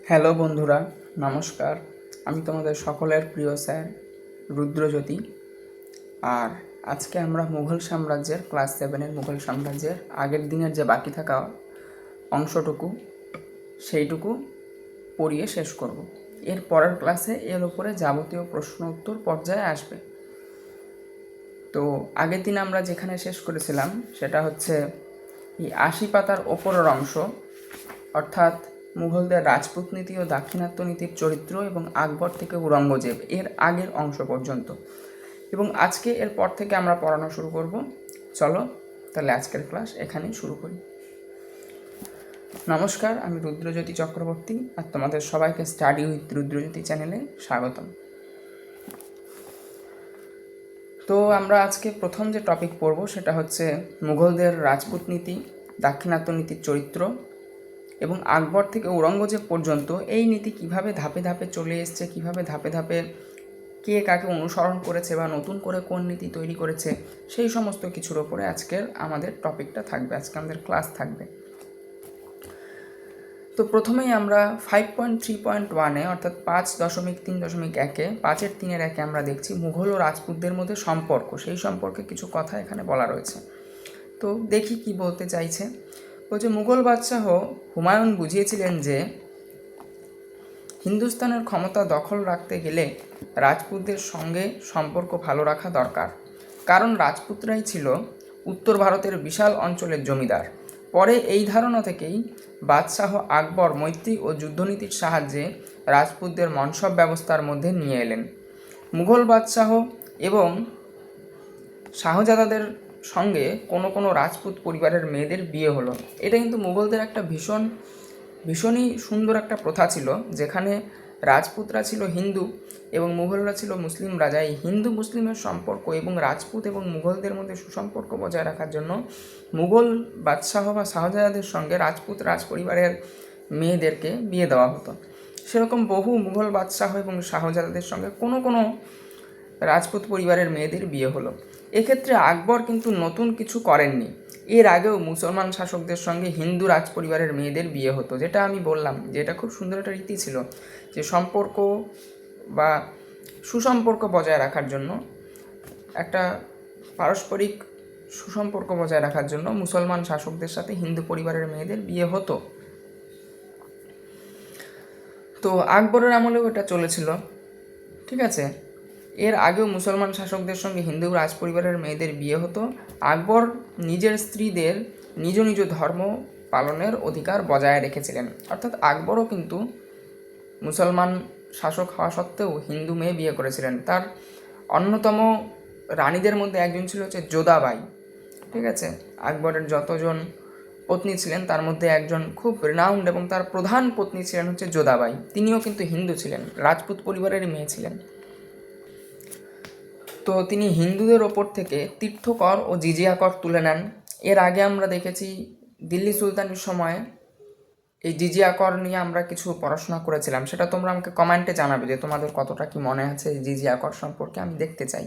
Hello বন্ধুরা, নমস্কার। আমি তোমাদের সকলের প্রিয় স্যার রুদ্রজ্যোতি। আর আজকে আমরা মুঘল সাম্রাজ্যের ক্লাস 7-এর মুঘল সাম্রাজ্যের আগের দিনের যে বাকি থাকা অংশটুকু সেইটুকু পড়িয়ে শেষ করব। এর পরের ক্লাসে এর উপরে যাবতীয় প্রশ্ন উত্তর পর্যায়ে আসবে। তো আগের দিন আমরা যেখানে শেষ করেছিলাম সেটা হচ্ছে এই 80 পাতার ওপরের অংশ, অর্থাৎ মুঘলদের রাজপুত নীতি ও দাক্ষিণাত্য নীতির চরিত্র এবং আকবর থেকে ঔরঙ্গজেব এর আগের অংশ পর্যন্ত। এবং আজকে এর পর থেকে আমরা পড়ানো শুরু করব। চলো তাহলে আজকের ক্লাস এখানেই শুরু করি। নমস্কার, আমি রুদ্রজ্যোতি চক্রবর্তী আর তোমাদের সবাইকে স্টাডি উইথ রুদ্রজ্যোতি চ্যানেলে স্বাগতম। তো আমরা আজকে প্রথম যে টপিক পড়ব সেটা হচ্ছে মুঘলদের রাজপুত নীতি, দাক্ষিণাত্য নীতির চরিত্র এবং আকবর থেকে ঔরঙ্গজেব পর্যন্ত এই নীতি কিভাবে ধাপে ধাপে চলে এসছে, কিভাবে ধাপে ধাপে কে কাকে অনুসরণ করেছে বা নতুন করে কোন নীতি তৈরি করেছে, সেই সমস্ত কিছুর ওপরে আজকের আমাদের টপিকটা থাকবে, আজকে আমাদের ক্লাস থাকবে। তো প্রথমেই আমরা 5.3.1-এ অর্থাৎ 5.3.1-এ 5.3-1-এ আমরা দেখছি মুঘল ও রাজপুতদের মধ্যে সম্পর্ক, সেই সম্পর্কে কিছু কথা এখানে বলা রয়েছে। তো দেখি কি বলতে চাইছে। বলছে মুঘল বাদশাহ হুমায়ুন বুঝিয়েছিলেন যে হিন্দুস্তানের ক্ষমতা দখল রাখতে গেলে রাজপুতদের সঙ্গে সম্পর্ক ভালো রাখা দরকার, কারণ রাজপুতরাই ছিল উত্তর ভারতের বিশাল অঞ্চলের জমিদার। পরে এই ধারণা থেকেই বাদশাহ আকবর মৈত্রী ও যুদ্ধনীতির সাহায্যে রাজপুতদের মনসব ব্যবস্থার মধ্যে নিয়ে এলেন। মুঘল বাদশাহ এবং শাহজাদাদের সঙ্গে কোনো কোনো রাজপুত পরিবারের মেয়েদের বিয়ে হলো। এটা কিন্তু মুঘলদের একটা ভীষণই সুন্দর একটা প্রথা ছিল, যেখানে রাজপুতরা ছিল হিন্দু এবং মুঘলরা ছিল মুসলিম রাজা। এই হিন্দু মুসলিমের সম্পর্ক এবং রাজপুত এবং মুঘলদের মধ্যে সুসম্পর্ক বজায় রাখার জন্য মুঘল বাদশাহ বা শাহজাদাদের সঙ্গে রাজপুত রাজ পরিবারের মেয়েদেরকে বিয়ে দেওয়া হতো। সেরকম বহু মুঘল বাদশাহ এবং শাহজাদাদের সঙ্গে কোনো কোনো রাজপুত পরিবারের মেয়েদের বিয়ে হলো। এক্ষেত্রে আকবর কিন্তু নতুন কিছু করেননি। এর আগেও মুসলমান শাসকদের সঙ্গে হিন্দু রাজ পরিবারের মেয়েদের বিয়ে হতো, যেটা আমি বললাম যে এটা খুব সুন্দর একটা রীতি ছিল, যে সম্পর্ক বা সুসম্পর্ক বজায় রাখার জন্য, একটা পারস্পরিক সুসম্পর্ক বজায় রাখার জন্য মুসলমান শাসকদের সাথে হিন্দু পরিবারের মেয়েদের বিয়ে হতো। তো আকবরের আমলেও এটা চলেছিল, ঠিক আছে। এর আগেও মুসলমান শাসকদের সঙ্গে হিন্দু রাজপরিবারের মেয়েদের বিয়ে হতো। আকবর নিজের স্ত্রীদের নিজ নিজ ধর্ম পালনের অধিকার বজায় রেখেছিলেন, অর্থাৎ আকবরও কিন্তু মুসলমান শাসক হওয়া সত্ত্বেও হিন্দু মেয়ে বিয়ে করেছিলেন। তার অন্যতম রানীদের মধ্যে একজন ছিল হচ্ছে যোধাবাই, ঠিক আছে। আকবরের যতজন পত্নী ছিলেন তার মধ্যে একজন খুব রিনাউন্ড এবং তার প্রধান পত্নী ছিলেন হচ্ছে যোধাবাই। তিনিও কিন্তু হিন্দু ছিলেন, রাজপুত পরিবারের মেয়ে ছিলেন। তো তিনি হিন্দুদের ওপর থেকে তীর্থকর ও জিজিয়া কর তুলে নেন। এর আগে আমরা দেখেছি দিল্লি সুলতানের সময় এই জিজিয়া কর নিয়ে আমরা কিছু পড়াশোনা করেছিলাম, সেটা তোমরা আমাকে কমেন্টে জানাবে যে তোমাদের কতটা কি মনে আছে জিজিয়া কর সম্পর্কে, আমি দেখতে চাই।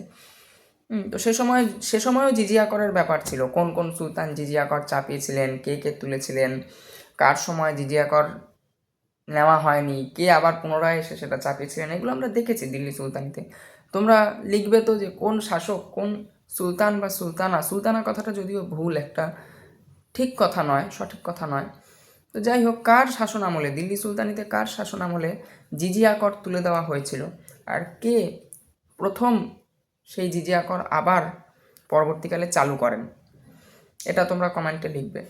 তো সে সময়ও জিজিয়া করের ব্যাপার ছিল, কোন কোন সুলতান জিজিয়া কর চাপিয়েছিলেন, কে কে তুলেছিলেন, কার সময় জিজিয়া কর নেওয়া হয়নি, কে আবার পুনরায় এসে সেটা চাপিয়েছিলেন, এগুলো আমরা দেখেছি দিল্লি সুলতানিতে। তোমরা লিখবে তো যে কোন শাসক, কোন সুলতান বা সুলতানা, সুলতানা কথাটা যদিও ভুল, একটা ঠিক কথা নয়, সঠিক কথা নয়। তো যাই হোক, কার শাসন আমলে, দিল্লি সুলতানিতে কার শাসন আমলে জিজিয়া কর তুলে দেওয়া হয়েছিল, আর কে প্রথম সেই জিজিয়া কর আবার পরবর্তীকালে চালু করেন, এটা তোমরা কমেন্টে লিখবে।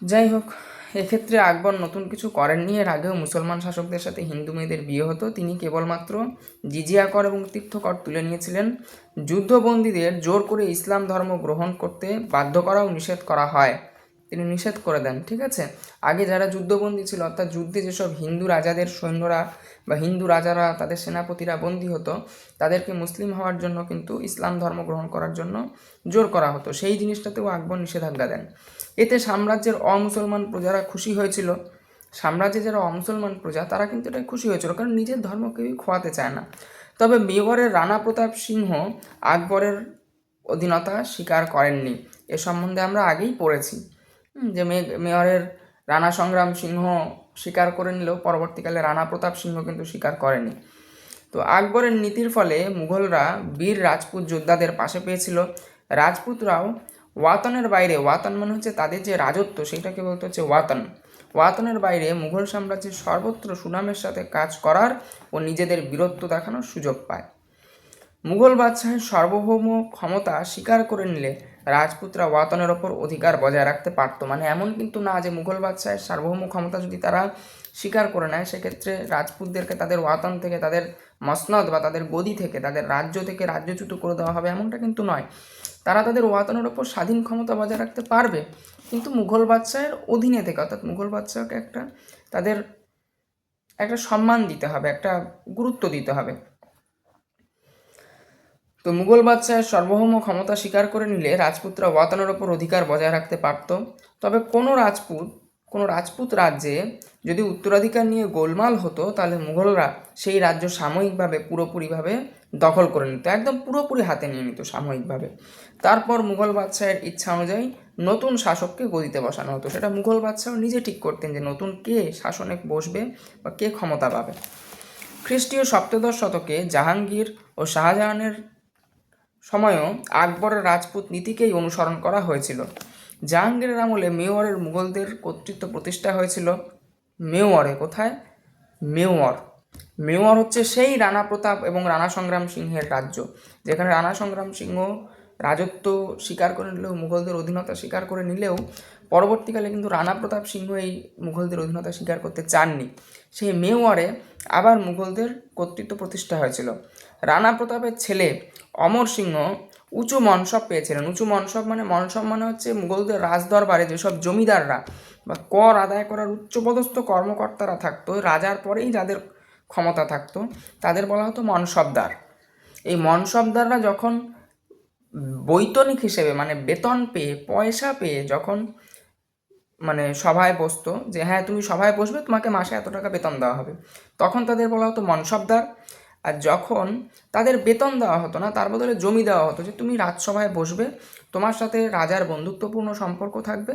যাই হোক, এক্ষেত্রে আকবর নতুন কিছু করেননি। এর আগেও মুসলমান শাসকদের সাথে হিন্দু মেয়েদের বিয়ে হতো। তিনি কেবলমাত্র জিজিয়া কর এবং তীর্থকর তুলে নিয়েছিলেন। যুদ্ধবন্দীদের জোর করে ইসলাম ধর্ম গ্রহণ করতে বাধ্য করাও নিষেধ করা হয়, তিনি নিষেধ করে দেন, ঠিক আছে। আগে যারা যুদ্ধবন্দী ছিল, অর্থাৎ যুদ্ধে যেসব হিন্দু রাজাদের সৈন্যরা বা হিন্দু রাজারা, তাদের সেনাপতিরা বন্দী হতো, তাদেরকে মুসলিম হওয়ার জন্য কিন্তু ইসলাম ধর্ম গ্রহণ করার জন্য জোর করা হতো, সেই জিনিসটাতেও আকবর নিষেধাজ্ঞা দেন। এতে সাম্রাজ্যের অমুসলমান প্রজারা খুশি হয়েছিল। সাম্রাজ্যে যারা অমুসলমান প্রজা তারা কিন্তু এটা খুশি হয়েছিল, কারণ নিজের ধর্ম কেউই খোয়াতে চায় না। তবে মেওয়ারের রানা প্রতাপ সিংহ আকবরের অধীনতা স্বীকার করেননি। এ সম্বন্ধে আমরা আগেই পড়েছি যে মেওয়ারের রাণা সংগ্রাম সিংহ স্বীকার করে নিলেও পরবর্তীকালে রাণা প্রতাপ সিংহ কিন্তু স্বীকার করেনি। তো আকবরের নীতির ফলে মুঘলরা বীর রাজপুত যোদ্ধাদের পাশে পেয়েছিল। রাজপুতরাও ওয়াতনের বাইরে, ওয়াতন মানে হচ্ছে তাদের যে রাজত্ব সেটাকে বলতে হচ্ছে ওয়াতন, ওয়াতনের বাইরে মুঘল সাম্রাজ্যের সর্বত্র সুনামের সাথে কাজ করার ও নিজেদের বীরত্ব দেখানোর সুযোগ পায়। মুঘল বাদশাহের সার্বভৌম ক্ষমতা স্বীকার করে নিলে রাজপুতরা ওয়াতনের ওপর অধিকার বজায় রাখতে পারত। মানে এমন কিন্তু না যে মুঘল বাদশাহের সার্বভৌম ক্ষমতা যদি তারা স্বীকার করে নেয় সেক্ষেত্রে রাজপুতদেরকে তাদের ওয়াতন থেকে, তাদের মসনদ বা তাদের গদি থেকে, তাদের রাজ্য থেকে রাজ্যচ্যুত করে দেওয়া হবে, এমনটা কিন্তু নয়। তারা তাদের ওয়াতনের ওপর স্বাধীন ক্ষমতা বজায় রাখতে পারবে, কিন্তু মুঘল বাদশাহের অধীনে থেকে, অর্থাৎ মুঘল বাদশাহকে তাদের একটা সম্মান দিতে হবে, একটা গুরুত্ব দিতে হবে। তো মুঘল বাদশাহের সার্বভৌম ক্ষমতা স্বীকার করে নিলে রাজপুতরা ওয়াতনের ওপর অধিকার বজায় রাখতে পারত। তবে কোনো রাজপুত রাজ্যে যদি উত্তরাধিকার নিয়ে গোলমাল হতো তাহলে মুঘলরা সেই রাজ্য সাময়িকভাবে পুরোপুরিভাবে দখল করে নিত, একদম পুরোপুরি হাতে নিয়ে নিত সাময়িকভাবে। তারপর মুঘল বাদশাহের ইচ্ছা অনুযায়ী নতুন শাসককে গদিতে বসানো হতো। সেটা মুঘল বাদশাহ নিজে ঠিক করতেন যে নতুন কে শাসনে বসবে বা কে ক্ষমতা পাবে। খ্রিস্টীয় সপ্তদশ শতকে জাহাঙ্গীর ও শাহজাহানের সময়ও আকবরের রাজপুত নীতিকেই অনুসরণ করা হয়েছিল। জাহাঙ্গীরের আমলে মেওয়ারের মুঘলদের কর্তৃত্ব প্রতিষ্ঠা হয়েছিল। মেওয়ারে কোথায়? মেওয়ার হচ্ছে সেই রাণা প্রতাপ এবং রাণা সংগ্রাম সিংহের রাজ্য, যেখানে রাণা সংগ্রাম সিংহ রাজত্ব স্বীকার করে নিলেও, মুঘলদের অধীনতা স্বীকার করে নিলেও পরবর্তীকালে কিন্তু রাণা প্রতাপ সিংহ এই মুঘলদের অধীনতা স্বীকার করতে চাননি। সেই মেওয়ারে আবার মুঘলদের কর্তৃত্ব প্রতিষ্ঠা হয়েছিল। রাণা প্রতাপের ছেলে অমর সিংহ উঁচু মনসব পেয়েছিলেন। উঁচু মনসব মানে হচ্ছে মুঘলদের রাজদরবারে যেসব জমিদাররা বা কর আদায় করার উচ্চপদস্থ কর্মকর্তারা থাকতো, রাজার পরেই যাদের ক্ষমতা থাকতো তাদের বলা হতো মনসবদার। এই মনসবদাররা যখন বৈতনিক হিসেবে মানে বেতন পেয়ে, পয়সা পেয়ে যখন সভায় বসতো, যে হ্যাঁ তুমি সভায় বসবে, তোমাকে মাসে এত টাকা বেতন দেওয়া হবে, তখন তাদের বলা হতো মনসবদার। আর যখন তাদের বেতন দেওয়া হতো না, তার বদলে জমি দেওয়া হতো, যে তুমি রাজসভায় বসবে, তোমার সাথে রাজার বন্ধুত্বপূর্ণ সম্পর্ক থাকবে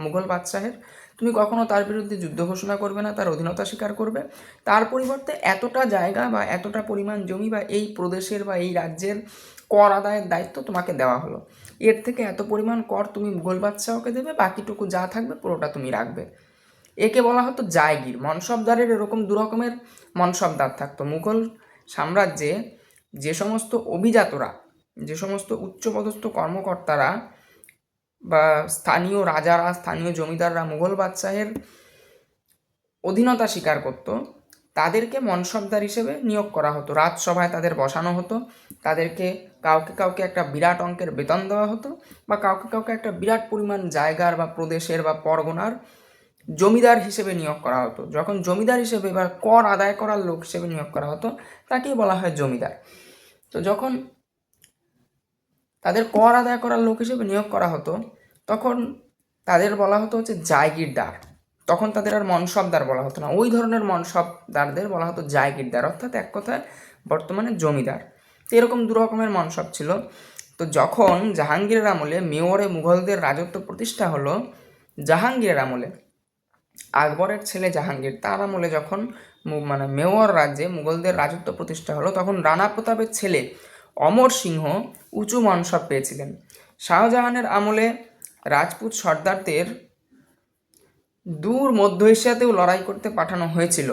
মুঘল বাদশাহের, তুমি কখনো তার বিরুদ্ধে যুদ্ধ ঘোষণা করবে না, তার অধীনতা স্বীকার করবে, তার পরিবর্তে এতটা জায়গা বা এতটা পরিমাণ জমি বা এই প্রদেশের বা এই রাজ্যের কর আদায়ের দায়িত্ব তোমাকে দেওয়া হলো, এর থেকে এত পরিমাণ কর তুমি মুঘল বাদশাহকে দেবে, বাকিটুকু যা থাকবে পুরোটা তুমি রাখবে। একে বলা হতো জায়গির। মনসবদারের এরকম দু রকমের মনসবদার থাকতো। মুঘল সাম্রাজ্যে যে সমস্ত অভিজাতরা, যে সমস্ত উচ্চপদস্থ কর্মকর্তারা বা স্থানীয় রাজারা, স্থানীয় জমিদাররা মুঘল বাদশাহের অধীনতা স্বীকার করত, তাদেরকে মনসবদার হিসেবে নিয়োগ করা হতো। রাজসভায় তাদের বসানো হতো, তাদেরকে কাউকে কাউকে একটা বিরাট অঙ্কের বেতন দেওয়া হতো, বা কাউকে কাউকে একটা বিরাট পরিমাণ জায়গার বা প্রদেশের বা পরগনার জমিদার হিসেবে নিয়োগ করা হতো। যখন জমিদার হিসেবে বা কর আদায় করার লোক হিসেবে নিয়োগ করা হতো তাকেই বলা হয় জমিদার। তো যখন তাদের কর আদায় করার লোক হিসেবে নিয়োগ করা হতো তখন তাদের বলা হতো হচ্ছে জায়গিরদার। তখন তাদের আর মনসবদার বলা হতো না, ওই ধরনের মনসবদারদের বলা হতো জায়গিরদার, অর্থাৎ এক কথায় বর্তমানে জমিদার। তো এরকম দু রকমের মনসব ছিল। তো যখন জাহাঙ্গীরের আমলে মেওয়ারে মুঘলদের রাজত্ব প্রতিষ্ঠা হলো, জাহাঙ্গীরের আমলে, আকবরের ছেলে জাহাঙ্গীর তার আমলে যখন মেওয়ার রাজ্যে মুঘলদের রাজত্ব প্রতিষ্ঠা হলো, তখন রাণা প্রতাপের ছেলে অমর সিংহ উঁচু মনসব পেয়েছিলেন। শাহজাহানের আমলে রাজপুত সর্দারদের দূর মধ্য এশিয়াতেও লড়াই করতে পাঠানো হয়েছিল।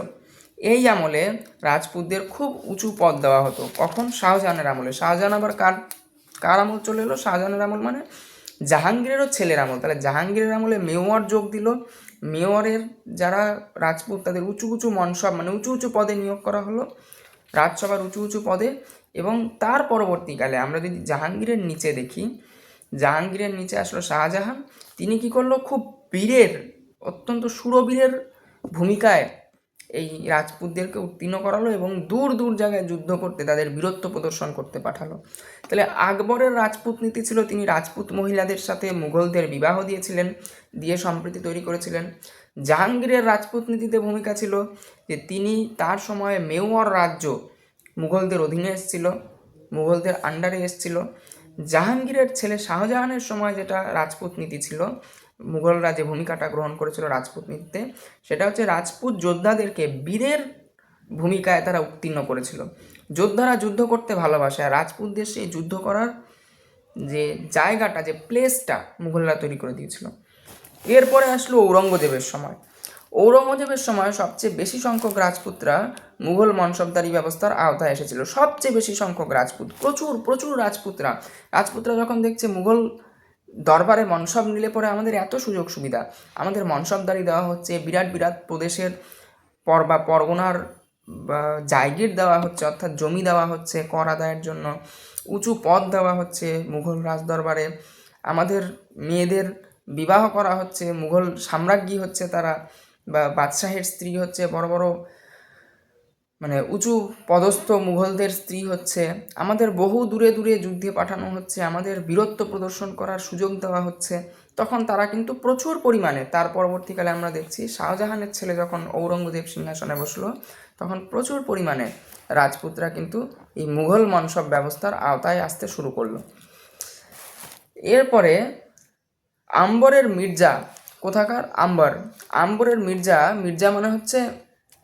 এই আমলে রাজপুতদের খুব উঁচু পদ দেওয়া হতো। কখন? শাহজাহানের আমলে। শাহজাহান আবার কার আমল চলে এলো? শাহজাহানের আমল মানে জাহাঙ্গীরেরও ছেলের আমল। তাহলে জাহাঙ্গীরের আমলে মেওয়ার যোগ দিল। মেওয়ারের যারা রাজপুত তাদের উঁচু উঁচু মনসব উঁচু উঁচু পদে নিয়োগ করা হলো, রাজসভার উঁচু উঁচু পদে। এবং তার পরবর্তীকালে আমরা যদি জাহাঙ্গীরের নিচে দেখি, জাহাঙ্গীরের নিচে আসলো শাহজাহান। তিনি কি করলো? খুব বীরের, অত্যন্ত সুরবীরের ভূমিকায় এই রাজপুতদেরকে উত্তীর্ণ করালো এবং দূর দূর জায়গায় যুদ্ধ করতে, তাদের বীরত্ব প্রদর্শন করতে পাঠালো। তাহলে আকবরের রাজপুত নীতি ছিল, তিনি রাজপুত মহিলাদের সাথে মুঘলদের বিবাহ দিয়েছিলেন, দিয়ে সম্প্রীতি তৈরি করেছিলেন। জাহাঙ্গীরের রাজপুত নীতিতে ভূমিকা ছিল যে তিনি তার সময়ে মেওয়ার রাজ্য মুঘলদের অধীনে এসেছিল, মুঘলদের আন্ডারে এসেছিল। জাহাঙ্গীরের ছেলে শাহজাহানের সময় যেটা রাজপুত নীতি ছিল, মুঘলরা যে ভূমিকাটা গ্রহণ করেছিল রাজপুত নৃত্যে, সেটা হচ্ছে রাজপুত যোদ্ধাদেরকে বীরের ভূমিকায় তারা উত্তীর্ণ করেছিল। যোদ্ধারা যুদ্ধ করতে ভালোবাসে, আর রাজপুতদের সেই যুদ্ধ করার যে জায়গাটা, যে প্লেসটা মুঘলরা তৈরি করে দিয়েছিল। এরপরে আসলো ঔরঙ্গজেবের সময়। ঔরঙ্গজেবের সময় সবচেয়ে বেশি সংখ্যক রাজপুতরা মুঘল মনসবদারি ব্যবস্থার আওতায় এসেছিল। সবচেয়ে বেশি সংখ্যক রাজপুত, প্রচুর প্রচুর রাজপুতরা যখন দেখছে মুঘল দরবারে মনসব নিলে পরে আমাদের এত সুযোগ সুবিধা, আমাদের মনসবদারি দেওয়া হচ্ছে, বিরাট বিরাট প্রদেশের পরগনার জায়গির দেওয়া হচ্ছে, অর্থাৎ জমি দেওয়া হচ্ছে কর আদায়ের জন্য, উঁচু পদ দেওয়া হচ্ছে মুঘল রাজদরবারে, আমাদের মেয়েদের বিবাহ করা হচ্ছে, মুঘল সাম্রাজ্ঞী হচ্ছে তারা, বা বাদশাহের স্ত্রী হচ্ছে বড় বড় মানে উঁচু পদস্থ মুঘলদের স্ত্রী হচ্ছে, আমাদের বহু দূরে দূরে যুদ্ধে পাঠানো হচ্ছে, আমাদের বীরত্ব প্রদর্শন করার সুযোগ দেওয়া হচ্ছে। তখন তারা কিন্তু প্রচুর পরিমাণে, তার পরবর্তীকালে আমরা দেখছি শাহজাহানের ছেলে যখন ঔরঙ্গজেব সিংহাসনে বসলো, তখন প্রচুর পরিমাণে রাজপুতরা কিন্তু এই মুঘল মনসব ব্যবস্থার আওতায় আসতে শুরু করলো। এরপরে আম্বরের মির্জা, কোথাকার? আম্বরের মির্জা মানে হচ্ছে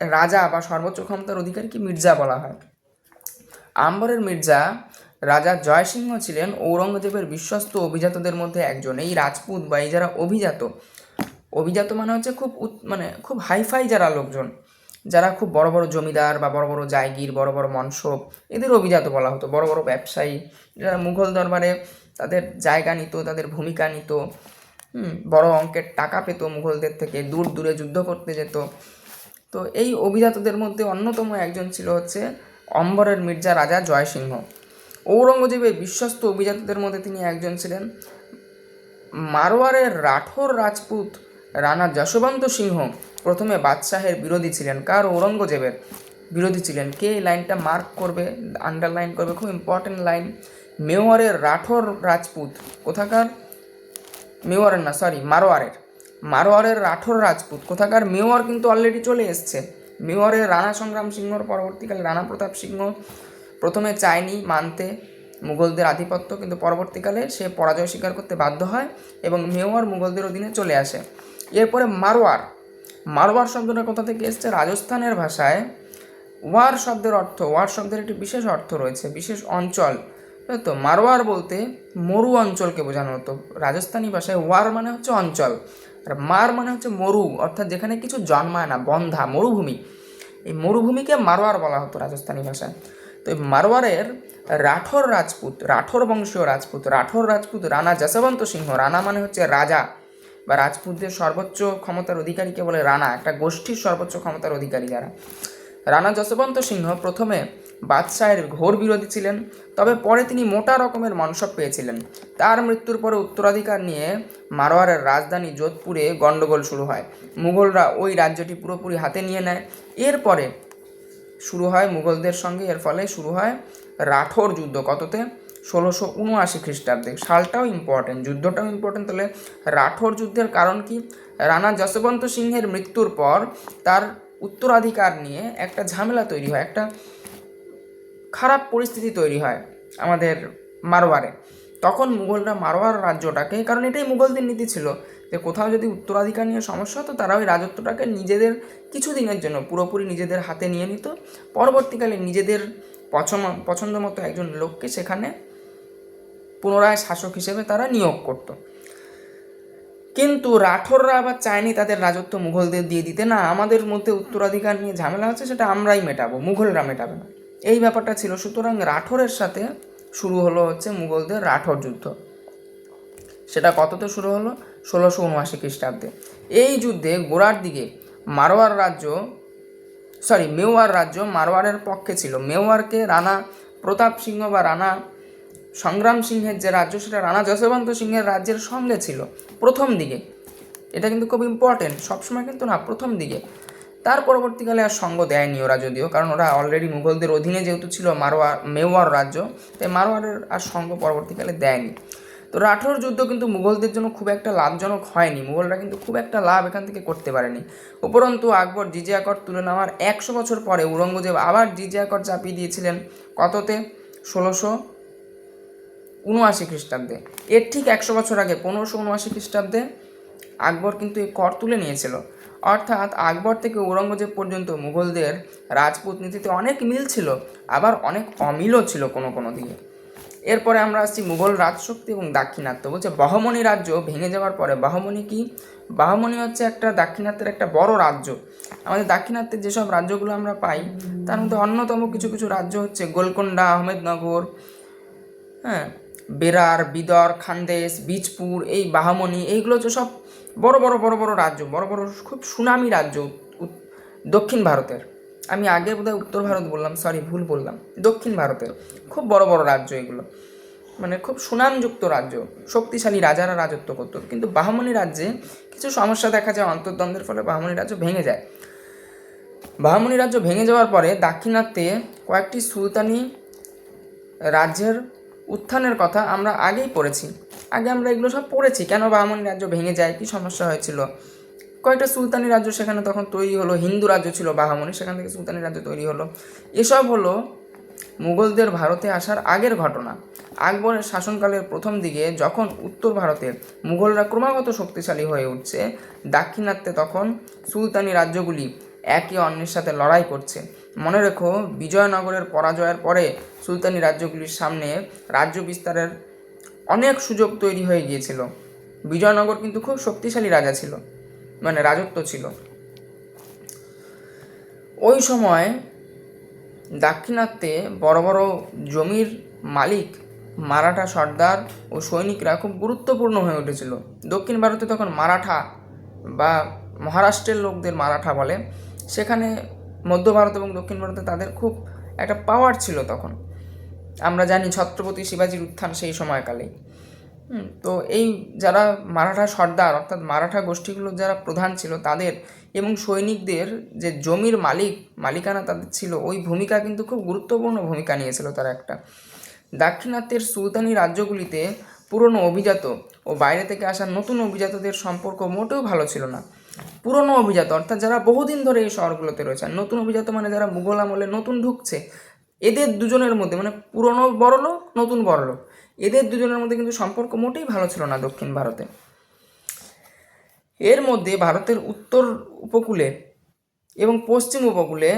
রাজা বা সর্বোচ্চ ক্ষমতার অধিকারীকে মির্জা বলা হয়। আম্বরের মির্জা রাজা জয়সিংহ ছিলেন ঔরঙ্গজেবের বিশ্বস্ত অভিজাতদের মধ্যে একজন। এই রাজপুত বা এই যারা অভিজাত মানে হচ্ছে খুব হাইফাই যারা লোকজন, যারা খুব বড় বড় জমিদার বা বড় বড় জায়গির, বড় বড় মনসব, এদের অভিজাত বলা হতো। বড় বড় ব্যবসায়ী যারা মুঘল দরবারে তাদের জায়গা নিত, তাদের ভূমিকা নিত, বড় অঙ্কের টাকা পেত মুঘলদের থেকে, দূর দূরে যুদ্ধ করতে যেত। তো এই অভিজাতদের মধ্যে অন্যতম একজন ছিল হচ্ছে অম্বরের মির্জা রাজা জয়সিংহ। ঔরঙ্গজেবের বিশ্বস্ত অভিজাতদের মধ্যে তিনি একজন ছিলেন। মারওয়ারের রাঠোর রাজপুত রানা যশবন্ত সিংহ প্রথমে বাদশাহের বিরোধী ছিলেন। কার? ঔরঙ্গজেবের বিরোধী ছিলেন। কে? এই লাইনটা মার্ক করবে, আন্ডারলাইন করবে, খুব ইম্পর্টেন্ট লাইন। মেওয়ারের রাঠোর রাজপুত, কোথাকার? মারওয়ারের রাঠোর রাজপুত কোথাকার? মেওয়ার কিন্তু অলরেডি চলে এসছে। মেওয়ারের রানা সংগ্রাম সিংহর পরবর্তীকালে রানা প্রতাপ সিংহ প্রথমে চায়নি মানতে মুঘলদের আধিপত্য, কিন্তু পরবর্তীকালে সে পরাজয় স্বীকার করতে বাধ্য হয় এবং মেওয়ার মুঘলদের অধীনে চলে আসে। এরপরে মারওয়ার শব্দটা কোথা থেকে এসছে? রাজস্থানের ভাষায় ওয়ার শব্দের একটি বিশেষ অর্থ রয়েছে, বিশেষ অঞ্চল। তো মারওয়ার বলতে মরু অঞ্চলকে বোঝানো হতো। রাজস্থানী ভাষায় ওয়ার মানে হচ্ছে অঞ্চল, আর মার মানে হচ্ছে মরু, অর্থাৎ যেখানে কিছু জন্মায় না, বন্ধা, মরুভূমি। এই মরুভূমিকে মারওয়ার বলা হতো রাজস্থানী ভাষায়। তো এই মারওয়ারের রাঠোর বংশীয় রাজপুত রানা যশবন্ত সিংহ, রানা মানে হচ্ছে রাজা বা রাজপুতদের সর্বোচ্চ ক্ষমতার অধিকারীকে বলে রানা, একটা গোষ্ঠীর সর্বোচ্চ ক্ষমতার অধিকারী যারা। রানা যশবন্ত সিংহ প্রথমে বাদশাহের ঘোর বিরোধী ছিলেন, তবে পরে তিনি মোটা রকমের মনসব পেয়েছিলেন। তার মৃত্যুর পরে উত্তরাধিকার নিয়ে মারওয়ারের রাজধানী যোধপুরে গণ্ডগোল শুরু হয়। মুঘলরা ওই রাজ্যটি পুরোপুরি হাতে নিয়ে নেয়। এরপরে শুরু হয় মুঘলদের সঙ্গে, এর ফলে শুরু হয় রাঠোর যুদ্ধ। কততে? 1679 খ্রিস্টাব্দে। সালটাও ইম্পর্টেন্ট, যুদ্ধটাও ইম্পর্টেন্ট। তাহলে রাঠোর যুদ্ধের কারণ কি? রানা যশবন্ত সিংহের মৃত্যুর পর তার উত্তরাধিকার নিয়ে একটা ঝামেলা তৈরি হয়, একটা খারাপ পরিস্থিতি তৈরি হয় আমাদের মারওয়ারে। তখন মুঘলরা মারওয়ার রাজ্যটাকে, কারণ এটাই মুঘলদের নীতি ছিল যে কোথাও যদি উত্তরাধিকার নিয়ে সমস্যা হতো, তারা ওই রাজত্বটাকে নিজেদের কিছুদিনের জন্য পুরোপুরি নিজেদের হাতে নিয়ে নিত। পরবর্তীকালে নিজেদের পছন্দ মতো একজন লোককে সেখানে পুনরায় শাসক হিসেবে তারা নিয়োগ করত। কিন্তু রাঠোররা আবার চায়নি তাদের রাজত্ব মুঘলদের দিয়ে দিতে। না, আমাদের মধ্যে উত্তরাধিকার নিয়ে ঝামেলা হচ্ছে, সেটা আমরাই মেটাবো, মুঘলরা মেটাবে না, এই ব্যাপারটা ছিল। সুতরাং রাঠোরের সাথে শুরু হলো হচ্ছে মুঘলদের রাঠোর যুদ্ধ। সেটা কততে শুরু হলো? 1679 খ্রিস্টাব্দে। এই যুদ্ধে গোড়ার দিকে মেওয়ার রাজ্য মারওয়ারের পক্ষে ছিল। মেওয়ারকে রানা প্রতাপ সিংহ বা রানা সংগ্রাম সিংহের যে রাজ্য, সেটা রানা যশবন্ত সিংহের রাজ্যের সঙ্গে ছিল প্রথম দিকে। এটা কিন্তু খুব ইম্পর্টেন্ট, সবসময় কিন্তু না, প্রথম দিকে। তার পরবর্তীকালে আর সঙ্গ দেয়নি ওরা, যদিও, কারণ ওরা অলরেডি মুঘলদের অধীনে যেহেতু ছিল মেওয়ার রাজ্য, তাই মারওয়ারের আর সঙ্গ পরবর্তীকালে দেয়নি। তো রাঠোর যুদ্ধ কিন্তু মুঘলদের জন্য খুব একটা লাভজনক হয়নি, মুঘলরা কিন্তু খুব একটা লাভ এখান থেকে করতে পারেনি। উপরন্তু আকবর জিজিয়া কর তুলে নেওয়ার 100 বছর পরে ঔরঙ্গজেব আবার জিজিয়া কর চাপিয়ে দিয়েছিলেন। কততে? 1679 খ্রিস্টাব্দে। এর ঠিক 100 বছর আগে 1579 খ্রিস্টাব্দে আকবর কিন্তু এই কর তুলে নিয়েছিল। অর্থাৎ আকবর থেকে ঔরঙ্গজেব পর্যন্ত মুঘলদের রাজপুত নীতিতে অনেক মিল ছিল, আবার অনেক অমিলও ছিল কোনো কোনো দিকে। এরপরে আমরা আসছি মুঘল রাজশক্তি এবং দাক্ষিণাত্য। বলছে বহমনি রাজ্য ভেঙে যাওয়ার পরে, বহমনি কি? বহমনি হচ্ছে একটা দাক্ষিণাত্যের একটা বড় রাজ্য। আমাদের দাক্ষিণাত্যের যেসব রাজ্যগুলো আমরা পাই তার মধ্যে অন্যতম কিছু কিছু রাজ্য হচ্ছে গোলকোন্ডা, আহমেদনগর, হ্যাঁ, বেরার, বিদর, খানদেশ, বীজপুর, এই বাহামনি, এইগুলো হচ্ছে সব বড় বড় বড় বড় রাজ্য, বড় বড় খুব সুনামি রাজ্য দক্ষিণ ভারতের। আমি আগে বোধহয় উত্তর ভারত বললাম, সরি ভুল বললাম, দক্ষিণ ভারতের খুব বড় বড় রাজ্য এগুলো, মানে খুব সুনামযুক্ত রাজ্য, শক্তিশালী রাজারা রাজত্ব করত। কিন্তু বাহামনি রাজ্যে কিছু সমস্যা দেখা যায়, অন্তর্দ্বন্দ্বের ফলে বাহামনি রাজ্য ভেঙে যায়। বাহামনি রাজ্য ভেঙে যাওয়ার পরে দাক্ষিণাত্যে কয়েকটি সুলতানি রাজ্যের উত্থানের কথা আমরা আগেই পড়েছি, আগে আমরা এগুলো সব পড়েছি, কেন বাহামনি রাজ্য ভেঙে যায়, কী সমস্যা হয়েছিল। কয়েকটা সুলতানি রাজ্য সেখানে তখন তৈরি হলো, হিন্দু রাজ্য ছিল বাহামনি, সেখান থেকে সুলতানি রাজ্য তৈরি হলো। এসব হলো মুঘলদের ভারতে আসার আগের ঘটনা। আকবরের শাসনকালের প্রথম দিকে যখন উত্তর ভারতে মুঘলরা ক্রমাগত শক্তিশালী হয়ে উঠছে, দাক্ষিণাত্যে তখন সুলতানি রাজ্যগুলি একে অন্যের সাথে লড়াই করছে। মনে রেখো, বিজয়নগরের পরাজয়ের পরে সুলতানি রাজ্যগুলির সামনে রাজ্য বিস্তারের অনেক সুযোগ তৈরি হয়ে গিয়েছিল। বিজয়নগর কিন্তু খুব শক্তিশালী রাজা ছিল, মানে রাজত্ব ছিল। ওই সময় দাক্ষিণাত্যে বড় বড় জমির মালিক, মারাঠা সর্দার ও সৈনিকরা খুব গুরুত্বপূর্ণ হয়ে উঠেছিল। দক্ষিণ ভারতে তখন মারাঠা বা মহারাষ্ট্রের লোকদের মারাঠা বলে, সেখানে মধ্য ভারত এবং দক্ষিণ ভারতে তাদের খুব একটা পাওয়ার ছিল তখন। আমরা জানি ছত্রপতি শিবাজির উত্থান সেই সময়কালেই। তো এই যারা মারাঠা সর্দার অর্থাৎ মারাঠা গোষ্ঠীগুলোর যারা প্রধান ছিল তাদের এবং সৈনিকদের যে জমির মালিকানা তাদের ছিল, ওই ভূমিকা কিন্তু খুব গুরুত্বপূর্ণ ভূমিকা নিয়েছিল তারা একটা। দাক্ষিণাত্যের সুলতানি রাজ্যগুলিতে পুরনো অভিজাত ও বাইরে থেকে আসা নতুন অভিজাতদের সম্পর্ক মোটেও ভালো ছিল না। পুরনো অভিজাত অর্থাৎ যারা বহুদিন ধরে এই শহরগুলোতে রয়েছে, আর নতুন অভিজাত মানে যারা মুঘল আমলে নতুন ঢুকছে, এদের দুজনের মধ্যে, মানে পুরনো বড়লোক নতুন বড়লোক, এদের দুজনের মধ্যে কিন্তু সম্পর্ক মোটেই ভালো ছিল না দক্ষিণ ভারতে। এর মধ্যে ভারতের উত্তর উপকূলে এবং পশ্চিম উপকূলে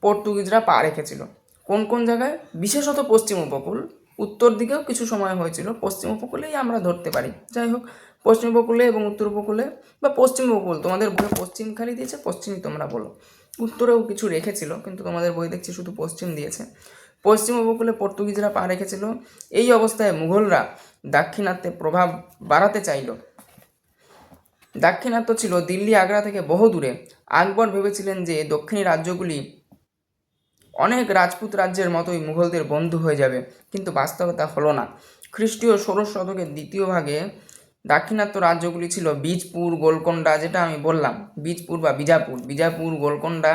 পর্তুগিজরা পা রেখেছিল। কোন কোন জায়গায়? বিশেষত পশ্চিম উপকূল, উত্তর দিকেও কিছু সময় হয়েছিল, পশ্চিম উপকূলেই আমরা ধরতে পারি। যাই হোক, পশ্চিম উপকূলে এবং উত্তর উপকূলে, বা পশ্চিম উপকূল, তোমাদের বইয়ে পশ্চিম খালি দিয়েছে, পশ্চিমই তোমরা বলো, উত্তরেও কিছু রেখেছিল কিন্তু তোমাদের বই দেখছি শুধু পশ্চিম দিয়েছে। পশ্চিম উপকূলে পর্তুগিজরা পা রেখেছিল। এই অবস্থায় মুঘলরা দাক্ষিণাত্যে প্রভাব বাড়াতে চাইল। দাক্ষিণাত্য ছিল দিল্লি আগ্রা থেকে বহু দূরে। আকবর ভেবেছিলেন যে দক্ষিণী রাজ্যগুলি অনেক রাজপুত রাজ্যের মতোই মুঘলদের বন্ধু হয়ে যাবে, কিন্তু বাস্তবে তা হলো না। খ্রিস্টীয় ষোড়শ শতকের দ্বিতীয় ভাগে দাক্ষিণাত্য রাজ্যগুলি ছিল বীজপুর, গোলকোন্ডা, যেটা আমি বললাম, বীজপুর বা বিজাপুর, গোলকোন্ডা,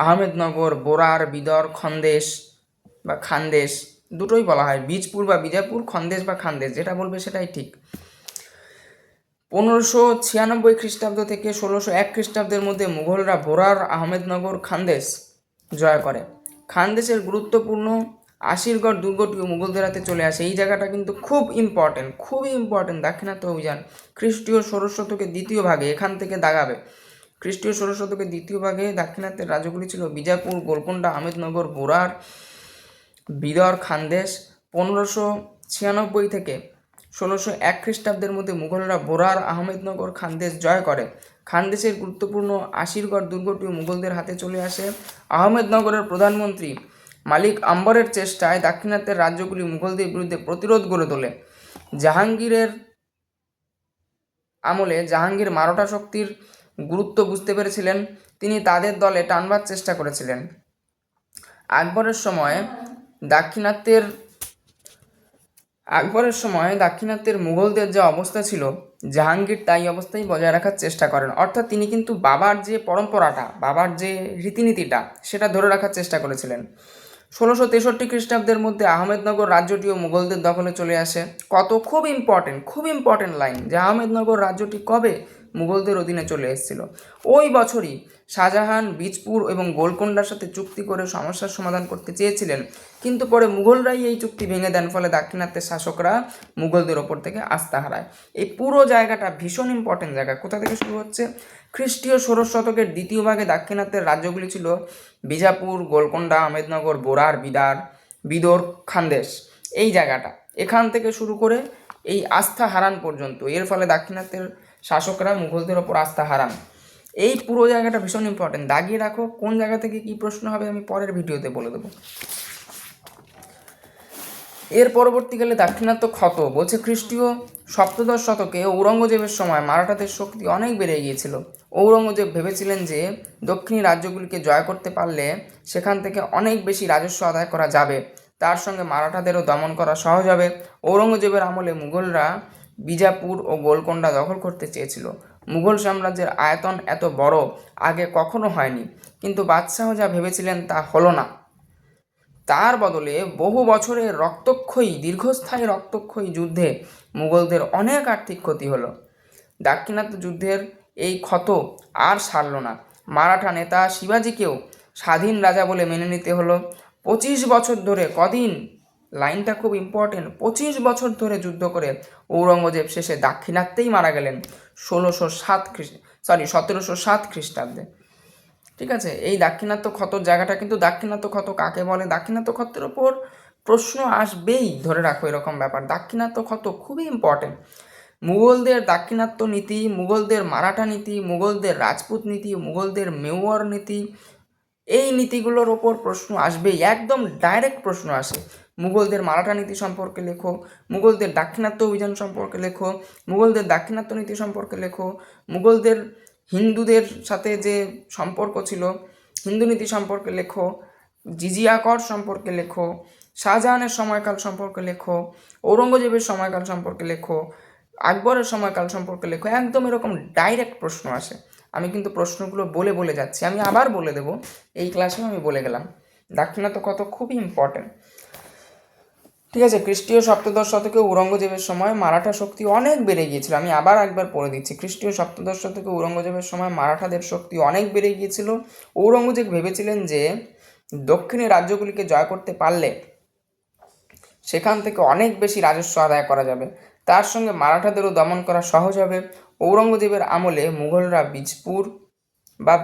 আহমেদনগর, বোরার, বিদর, খন্দেশ বা খানদেশ, দুটোই বলা হয়, বীজপুর বা বিজাপুর, খন্দেশ বা খানদেশ, যেটা বলবে সেটাই ঠিক। 1596 খ্রিস্টাব্দ থেকে 1601 খ্রিস্টাব্দের মধ্যে মুঘলরা বোরার, আহমেদনগর, খানদেশ জয় করে। খানদেশের গুরুত্বপূর্ণ আসিরগড় দুর্গটিও মুঘলদের হাতে চলে আসে। এই জায়গাটা কিন্তু খুবই ইম্পর্টেন্ট দাক্ষিণাত্য অভিযান। খ্রিস্টীয় ষোড়শ শতকের দ্বিতীয় ভাগে এখান থেকে দাগাবে। খ্রিস্টীয় ষোড়শ শতকের দ্বিতীয় ভাগে দাক্ষিণাত্যের রাজ্যগুলি ছিল বিজাপুর, গোলকোন্ডা, আহমেদনগর, বোরার, বিদর, খানদেশ। 1596 থেকে 1601 খ্রিস্টাব্দের মধ্যে মুঘলরা বোরার, আহমেদনগর, খানদেশ জয় করে। খানদেশের গুরুত্বপূর্ণ আসিরগড় দুর্গটিও মুঘলদের হাতে চলে আসে। আহমেদনগরের প্রধানমন্ত্রী মালিক আম্বরের চেষ্টায় দাক্ষিণাত্যের রাজ্যগুলি মুঘলদের বিরুদ্ধে প্রতিরোধ গড়ে তোলে। জাহাঙ্গীরের আমলে জাহাঙ্গীর মারাঠা শক্তির গুরুত্ব বুঝতে পেরেছিলেন, তিনি তাদের দলে টানবার চেষ্টা করেছিলেন। আকবরের সময় দাক্ষিণাত্যের মুঘলদের যা অবস্থা ছিল, জাহাঙ্গীর তাই অবস্থায় বজায় রাখার চেষ্টা করেন। অর্থাৎ তিনি কিন্তু বাবার যে পরম্পরাটা, বাবার যে রীতিনীতিটা, সেটা ধরে রাখার চেষ্টা করেছিলেন। 1663 খ্রিস্টাব্দের মধ্যে আহমেদনগর রাজ্যটিও মুঘলদের দখলে চলে আসে। খুব ইম্পর্টেন্ট লাইন, যে আহমেদনগর রাজ্যটি কবে মুঘলদের অধীনে চলে এসেছিল। ওই বছরই শাহজাহান বীজপুর এবং গোলকোন্ডার সাথে চুক্তি করে সমস্যার সমাধান করতে চেয়েছিলেন, কিন্তু পরে মুঘলরাই এই চুক্তি ভেঙে দেন, ফলে দাক্ষিণাত্যের শাসকরা মুঘলদের ওপর থেকে আস্থা হারায়। এই পুরো জায়গাটা ভীষণ ইম্পর্টেন্ট জায়গা। কোথা থেকে শুরু হচ্ছে? খ্রিস্টীয় ষোড়শ শতকের দ্বিতীয় ভাগে দাক্ষিণাত্যের রাজ্যগুলি ছিল বিজাপুর, গোলকোন্ডা, আহমেদনগর, বোরার, বিদর, খানদেশ। এই জায়গাটা এখান থেকে শুরু করে এই আস্থা হারান পর্যন্ত, এর ফলে দাক্ষিণাত্যের শাসকরা মুঘলদের ওপর আস্থা হারান। এই পুরো জায়গাটা ভীষণ ইম্পর্টেন্ট, দাগিয়ে রাখো। কোন জায়গা থেকে কি প্রশ্ন হবে আমি পরের ভিডিওতে বলে দেবো। এর পরবর্তীকালে দাক্ষিণাত্য ক্ষত বলছে খ্রিস্টীয় সপ্তদশ শতকে ঔরঙ্গজেবের সময় মারাঠাদের শক্তি অনেক বেড়ে গিয়েছিল। ঔরঙ্গজেব ভেবেছিলেন যে দক্ষিণী রাজ্যগুলিকে জয় করতে পারলে সেখান থেকে অনেক বেশি রাজস্ব আদায় করা যাবে, তার সঙ্গে মারাঠাদেরও দমন করা সহজ হবে। ঔরঙ্গজেবের আমলে মুঘলরা বিজাপুর ও গোলকোন্ডা দখল করতে চেয়েছিল। মুঘল সাম্রাজ্যের আয়তন এত বড় আগে কখনো হয়নি, কিন্তু বাদশাহ যা ভেবেছিলেন তা হলো না। তার বদলে বহু বছরের দীর্ঘস্থায়ী রক্তক্ষয়ী যুদ্ধে মুঘলদের অনেক আর্থিক ক্ষতি হলো। দাক্ষিণাত্য যুদ্ধের এই ক্ষত আর সারল না। মারাঠা নেতা শিবাজিকেও স্বাধীন রাজা বলে মেনে নিতে হলো। 25 বছর ধরে, কদিন, লাইনটা খুব ইম্পর্টেন্ট, 25 বছর ধরে যুদ্ধ করে ঔরঙ্গজেব শেষে দাক্ষিণাত্যেই মারা গেলেন 1707 খ্রিস্টাব্দে। ঠিক আছে, এই দাক্ষিণাত্য ক্ষতর জায়গাটা কিন্তু, দাক্ষিণাত্য ক্ষত কাকে বলে, দাক্ষিণাত্য ক্ষতের ওপর প্রশ্ন আসবেই, ধরে রাখো এরকম ব্যাপার। দাক্ষিণাত্য ক্ষত খুবই ইম্পর্টেন্ট। মুঘলদের দাক্ষিণাত্য নীতি, মুঘলদের মারাঠা নীতি, মুঘলদের রাজপুত নীতি, মুঘলদের মেওয়ার নীতি, এই নীতিগুলোর ওপর প্রশ্ন আসবেই, একদম ডাইরেক্ট প্রশ্ন আসে। মুঘলদের মারাঠা নীতি সম্পর্কে লেখো, মুঘলদের দাক্ষিণাত্য অভিযান সম্পর্কে লেখো, মুঘলদের দাক্ষিণাত্য নীতি সম্পর্কে লেখো, মুঘলদের হিন্দুদের সাথে যে সম্পর্ক ছিল হিন্দু নীতি সম্পর্কে লেখো, জিজিয়া কর সম্পর্কে লেখো, শাহজাহানের সময়কাল সম্পর্কে লেখো, ঔরঙ্গজেবের সময়কাল সম্পর্কে লেখো, আকবরের সময়কাল সম্পর্কে লেখো। একদম এরকম ডাইরেক্ট প্রশ্ন আসে। আমি কিন্তু প্রশ্নগুলো বলে যাচ্ছি, আমি আবার বলে দেবো, এই ক্লাসেও আমি বলে গেলাম। দাক্ষিণাত্য কত খুবই ইম্পর্টেন্ট। ঠিক আছে, খ্রিস্টীয় সপ্তদশ শতকে ঔরঙ্গজেবের সময় মারাঠা শক্তি অনেক বেড়ে গিয়েছিল। আমি আবার একবার পড়ে দিচ্ছি, খ্রিস্টীয় সপ্তদশ শতকে ঔরঙ্গজেবের সময় মারাঠাদের শক্তি অনেক বেড়ে গিয়েছিল। ঔরঙ্গজেব ভেবেছিলেন যে দক্ষিণী রাজ্যগুলিকে জয় করতে পারলে সেখান থেকে অনেক বেশি রাজস্ব আদায় করা যাবে, তার সঙ্গে মারাঠাদেরও দমন করা সহজ হবে। ঔরঙ্গজেবের আমলে মুঘলরা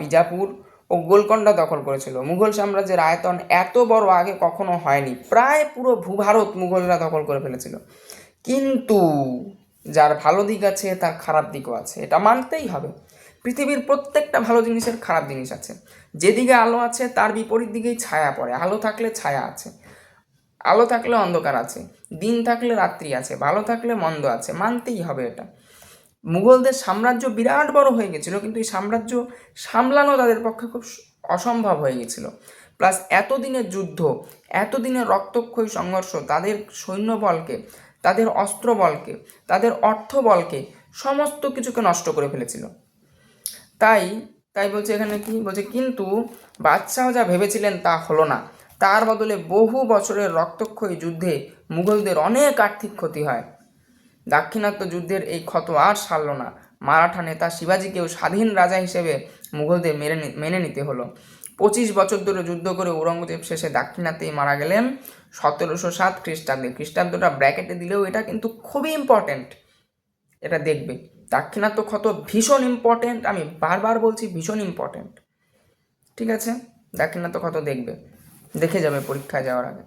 বিজাপুর ও গোলকোন্ডা দখল করেছিল। মুঘল সাম্রাজ্যের আয়তন এত বড় আগে কখনো হয়নি, প্রায় পুরো ভূভারত মুঘলরা দখল করে ফেলেছিল। কিন্তু যার ভালো দিক আছে তার খারাপ দিকও আছে, এটা মানতেই হবে। পৃথিবীর প্রত্যেকটা ভালো জিনিসের খারাপ জিনিস আছে। যেদিকে আলো আছে তার বিপরীত দিকেই ছায়া পড়ে। আলো থাকলে ছায়া আছে, আলো থাকলে অন্ধকার আছে, দিন থাকলে রাত্রি আছে, ভালো থাকলে মন্দ আছে, মানতেই হবে এটা। মুঘলদের সাম্রাজ্য বিরাট বড় হয়ে গেছিলো, কিন্তু এই সাম্রাজ্য সামলানো তাদের পক্ষে খুব অসম্ভব হয়ে গেছিলো। প্লাস এতদিনের যুদ্ধ, এতদিনের রক্তক্ষয়ী সংঘর্ষ তাদের সৈন্যবলকে, তাদের অস্ত্রবলকে, তাদের অর্থবলকে, সমস্ত কিছুকে নষ্ট করে ফেলেছিল। তাই বলছে এখানে কি বলছে, কিন্তু বাদশাহ যা ভেবেছিলেন তা হলো না। তার বদলে বহু বছরের রক্তক্ষয়ী যুদ্ধে মুঘলদের অনেক আর্থিক ক্ষতি হয়। দাক্ষিণাত্য যুদ্ধের এই ক্ষত আর সারল না। মারাঠা নেতা শিবাজিকেও স্বাধীন রাজা হিসেবে মুঘলদের মেনে নিতে হলো। 25 বছর ধরে যুদ্ধ করে ঔরঙ্গজেব শেষে দাক্ষিণাত্যেই মারা গেলেন 1707 খ্রিস্টাব্দে। খ্রিস্টাব্দটা ব্র্যাকেটে দিলেও এটা কিন্তু খুবই ইম্পর্টেন্ট, এটা দেখবে। দাক্ষিণাত্য ক্ষত ভীষণ ইম্পর্টেন্ট, আমি বারবার বলছি ভীষণ ইম্পর্টেন্ট। ঠিক আছে, দাক্ষিণাত্য ক্ষত দেখে যাবে পরীক্ষায় যাওয়ার আগে।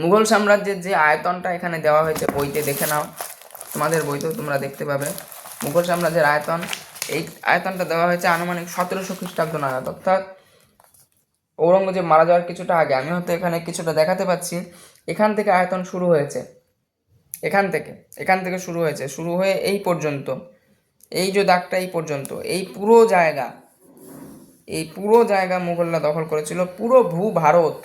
মুঘল সাম্রাজ্যের যে আয়তনটা এখানে দেওয়া হয়েছে, বইতে দেখে নাও, তোমাদের বইতেও তোমরা দেখতে পাবে। মুঘল সাম্রাজ্যের আয়তন, এই আয়তনটা দেওয়া হয়েছে আনুমানিক 1700 খ্রিস্টাব্দ নাগাদ, অর্থাৎ ঔরঙ্গজেব মারা যাওয়ার কিছুটা আগে। আমি হয়তো এখানে কিছুটা দেখাতে পাচ্ছি। এখান থেকে আয়তন শুরু হয়েছে, এখান থেকে শুরু হয়ে এই পর্যন্ত, এই যে দাগটা এই পর্যন্ত, এই পুরো জায়গা মুঘলরা দখল করেছিল। পুরো ভারত,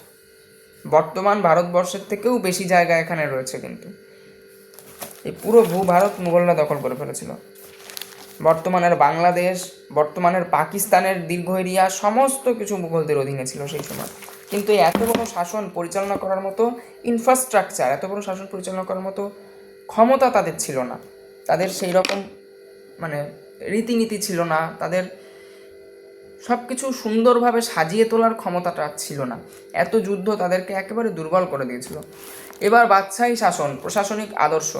বর্তমান ভারতবর্ষের থেকেও বেশি জায়গা এখানে রয়েছে, কিন্তু এই পুরো ভারত মুঘলরা দখল করে ফেলেছিল। বর্তমানের বাংলাদেশ, বর্তমানের পাকিস্তানের দীর্ঘ এরিয়া, সমস্ত কিছু মুঘলদের অধীনে ছিল সেই সময়। কিন্তু এত বড় শাসন পরিচালনা করার মতো ইনফ্রাস্ট্রাকচার, এত বড় শাসন পরিচালনা করার মতো ক্ষমতা তাদের ছিল না। তাদের সেই রকম মানে রীতিনীতি ছিল না, তাদের সব কিছু সুন্দরভাবে সাজিয়ে তোলার ক্ষমতাটা ছিল না। এত যুদ্ধ তাদেরকে একেবারে দুর্বল করে দিয়েছিল। এবার বাদশাহী শাসন, প্রশাসনিক আদর্শ।